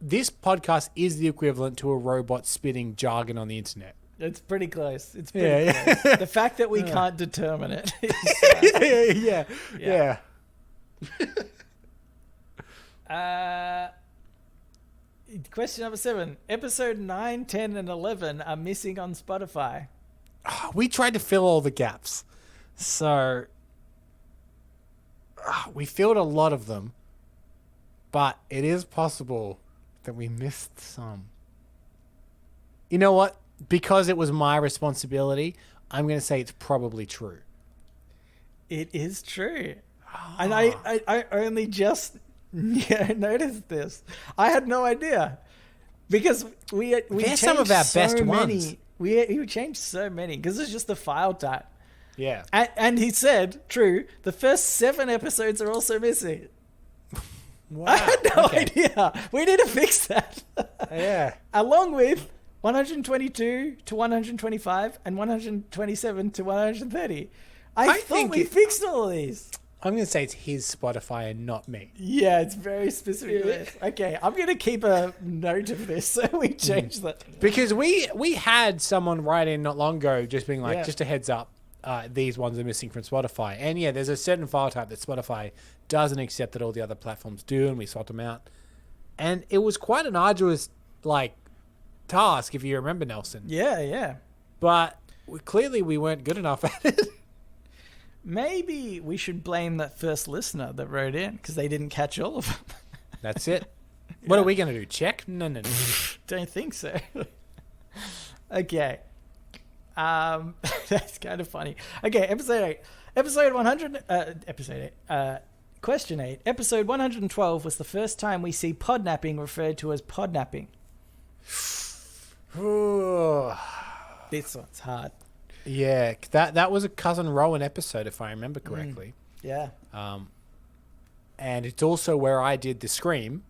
This podcast is the equivalent to a robot spitting jargon on the internet? It's pretty close. It's pretty close. The fact that we can't determine it. Question number 7. Episode 9, 10, and 11 are missing on Spotify. We tried to fill all the gaps. So we filled a lot of them. But it is possible that we missed some. You know what? Because it was my responsibility, I'm going to say it's probably true. It is true. And I only just noticed this. I had no idea. Because we changed some of our so best many. ones. We changed so many because it's just the file type. Yeah. And he said, true, the first 7 episodes are also missing. Wow. I had no idea. We need to fix that. Yeah. Along with 122 to 125 and 127 to 130. I thought we fixed all of these. I'm going to say it's his Spotify and not me. Yeah, it's very specific. Okay, I'm going to keep a note of this so we change that. Because we had someone write in not long ago just being like, just a heads up, these ones are missing from Spotify. And yeah, there's a certain file type that Spotify doesn't accept that all the other platforms do, and we sort them out. And it was quite an arduous, task, if you remember, Nelson. Yeah. But clearly we weren't good enough at it. Maybe we should blame that first listener that wrote in because they didn't catch all of them. That's it. What are we going to do? Check? No. Don't think so. Okay. That's kind of funny. Okay, episode 8. Episode 100... episode 8. Question 8. Episode 112 was the first time we see podnapping referred to as podnapping. This one's hard. Yeah, that was a Cousin Rowan episode, if I remember correctly. Yeah. And it's also where I did the scream.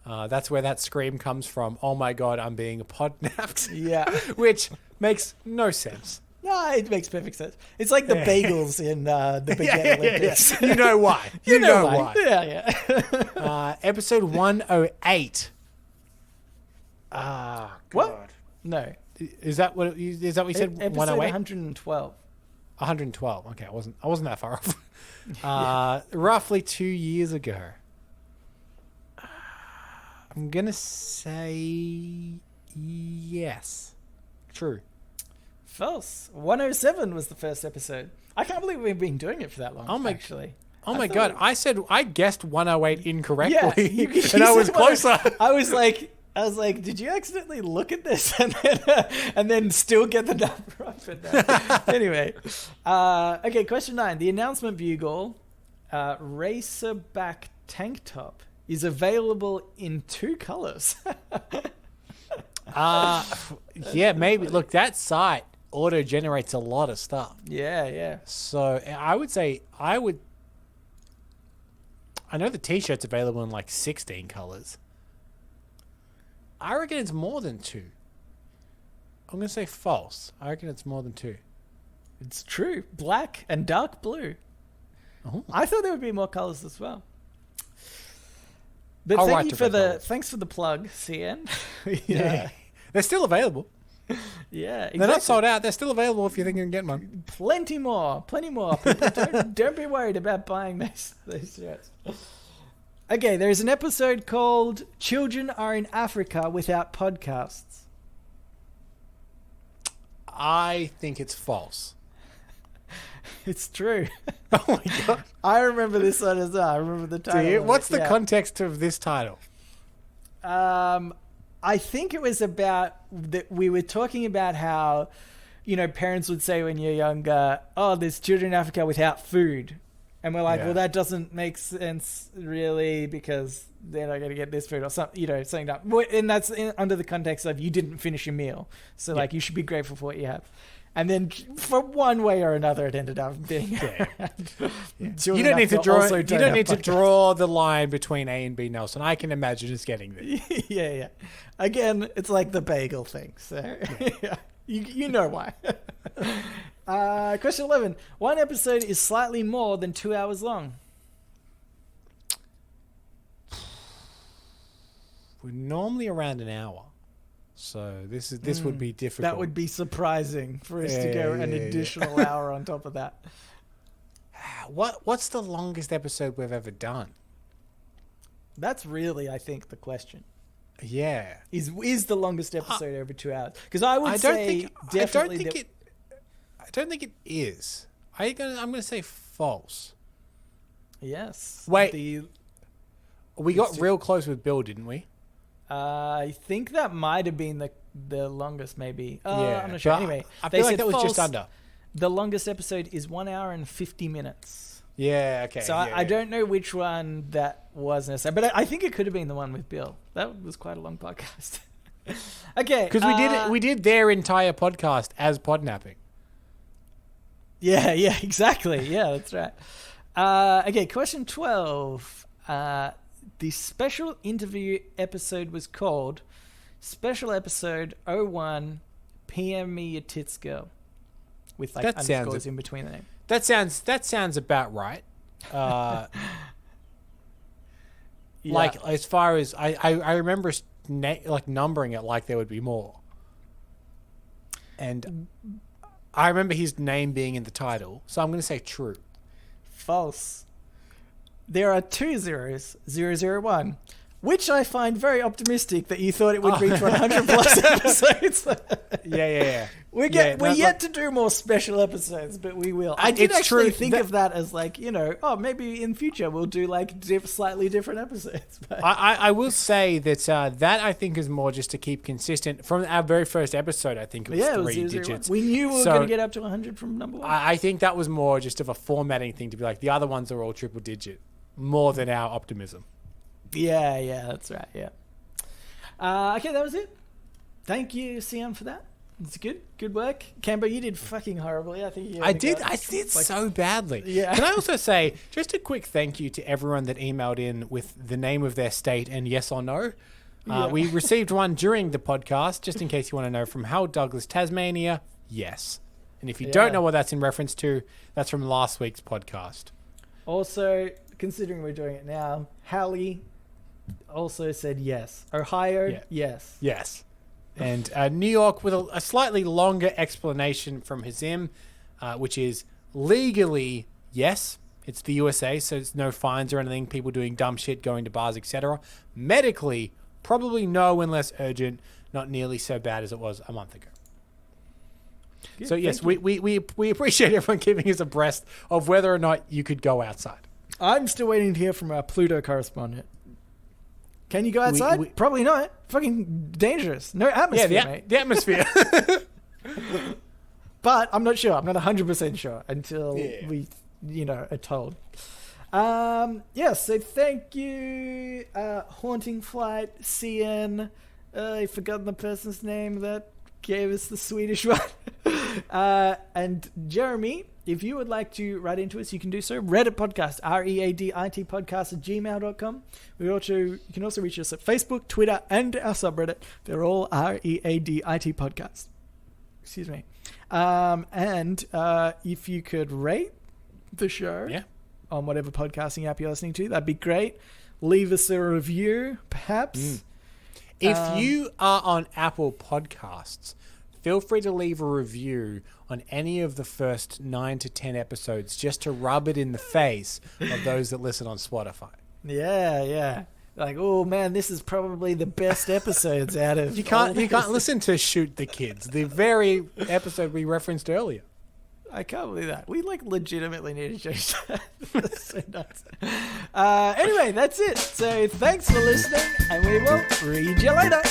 That's where that scream comes from. Oh my God, I'm being podnapped. Yeah. Which makes no sense. No, it makes perfect sense. It's like the bagels in the Baguette Olympics. Yeah. You know why. You know why. Yeah. Episode 108. Ah, God. What? No. Is that what we said? Episode 108? 112. 112. Okay, I wasn't that far off. Roughly 2 years ago. I'm gonna say yes. True. False. 107 was the first episode. I can't believe we've been doing it for that long. Oh my, actually. Oh my God! I guessed 108 incorrectly, you and I was closer. I was like, did you accidentally look at this and then still get the number right? Anyway, okay. Question 9: the announcement bugle, racerback tank top, is available in 2 colors. Yeah, maybe. Look, that site auto generates a lot of stuff. Yeah. So I would say I know the T-shirt's available in 16 colors. I reckon it's more than 2. I'm going to say false. I reckon it's more than 2. It's true. Black and dark blue. Oh. I thought there would be more colors as well. But thanks for the plug, CN. Yeah. They're still available. Yeah, exactly. They're not sold out. They're still available if you think you can get one. Plenty more. People, don't be worried about buying those shirts. Okay, there's an episode called Children Are in Africa Without Podcasts. I think it's false. It's true. Oh my God. I remember this one as well. I remember the title. Do you? What's the context of this title? I think it was about that we were talking about how, parents would say when you're younger, oh, there's children in Africa without food. And we're like, well, that doesn't make sense really because they're not going to get this food or something, something like that. And that's under the context of you didn't finish your meal. So you should be grateful for what you have. And then for one way or another, it ended up being. You don't need to draw. You don't need to draw the line between A and B, Nelson. I can imagine it's getting there. Yeah. Again, it's like the bagel thing. So you know why. Question 11. One episode is slightly more than 2 hours long. We're normally around an hour. So this would be difficult. That would be surprising for us to go an additional hour on top of that. What's the longest episode we've ever done? That's really, I think, the question. Yeah. Is the longest episode over 2 hours? Because I would say definitely. I don't think it is. I'm going to say false. Yes. Wait. We got real close with Bill, didn't we? I think that might have been the longest, maybe. Yeah. I'm not sure. Anyway, I feel like that was just under. The longest episode is 1 hour and 50 minutes. Yeah, okay. So I don't know which one that was necessary, but I think it could have been the one with Bill. That was quite a long podcast. Okay. Because we did their entire podcast as podnapping. Yeah, exactly. Yeah, that's right. Okay, question 12. The special interview episode was called Special Episode 01 PM Me Your Tits Girl. With like underscores in between the name. That sounds about right. Yeah. Like as far as I remember like numbering it like there would be more. And I remember his name being in the title, so I'm going to say true. False. There are 2 zeros, 001, which I find very optimistic that you thought it would reach 100 plus episodes. Yeah. We're yet to do more special episodes, but we will. I did actually think of that as like, maybe in future we'll do like slightly different episodes. But. I will say that that I think is more just to keep consistent. From our very first episode, I think it was 3 digits. We knew we were going to get up to 100 from number 1. I think that was more just of a formatting thing to be like, the other ones are all triple digit, more than our optimism. Yeah, that's right, yeah. Okay, that was it. Thank you, Sian, for that. It's good work. Cambo, you did fucking horribly. I think I did so badly. Yeah. Can I also say just a quick thank you to everyone that emailed in with the name of their state and yes or no. We received one during the podcast, just in case you want to know, from Hal Douglas, Tasmania. Yes. And if you don't know what that's in reference to, that's from last week's podcast. Also, considering we're doing it now, Hallie also said yes. Ohio, yes. Yes. And New York with a slightly longer explanation from Hazim, which is legally, yes, it's the USA, so it's no fines or anything, people doing dumb shit, going to bars, etc. Medically, probably no unless urgent, not nearly so bad as it was a month ago. Good, so yes, we appreciate everyone keeping us abreast of whether or not you could go outside. I'm still waiting to hear from our Pluto correspondent. Can you go outside? Probably not. Fucking dangerous. No atmosphere, mate. The atmosphere. But I'm not sure. I'm not 100% sure until we, are told. So thank you, Haunting Flight, CN. I've forgotten the person's name that gave us the Swedish one. And Jeremy, if you would like to write into us, you can do so. Reddit podcast, READIT podcast @gmail.com. You can also reach us at Facebook, Twitter, and our subreddit. They're all READIT podcast. Excuse me. And if you could rate the show on whatever podcasting app you're listening to, that'd be great. Leave us a review, perhaps. If you are on Apple Podcasts, feel free to leave a review on any of the first 9 to 10 episodes just to rub it in the face of those that listen on Spotify. Yeah. Like, oh man, this is probably the best episodes out of... You can't listen to Shoot the Kids, the very episode we referenced earlier. I can't believe that. We legitimately need to change that. That's so nuts. Anyway, that's it. So thanks for listening, and we will read you later.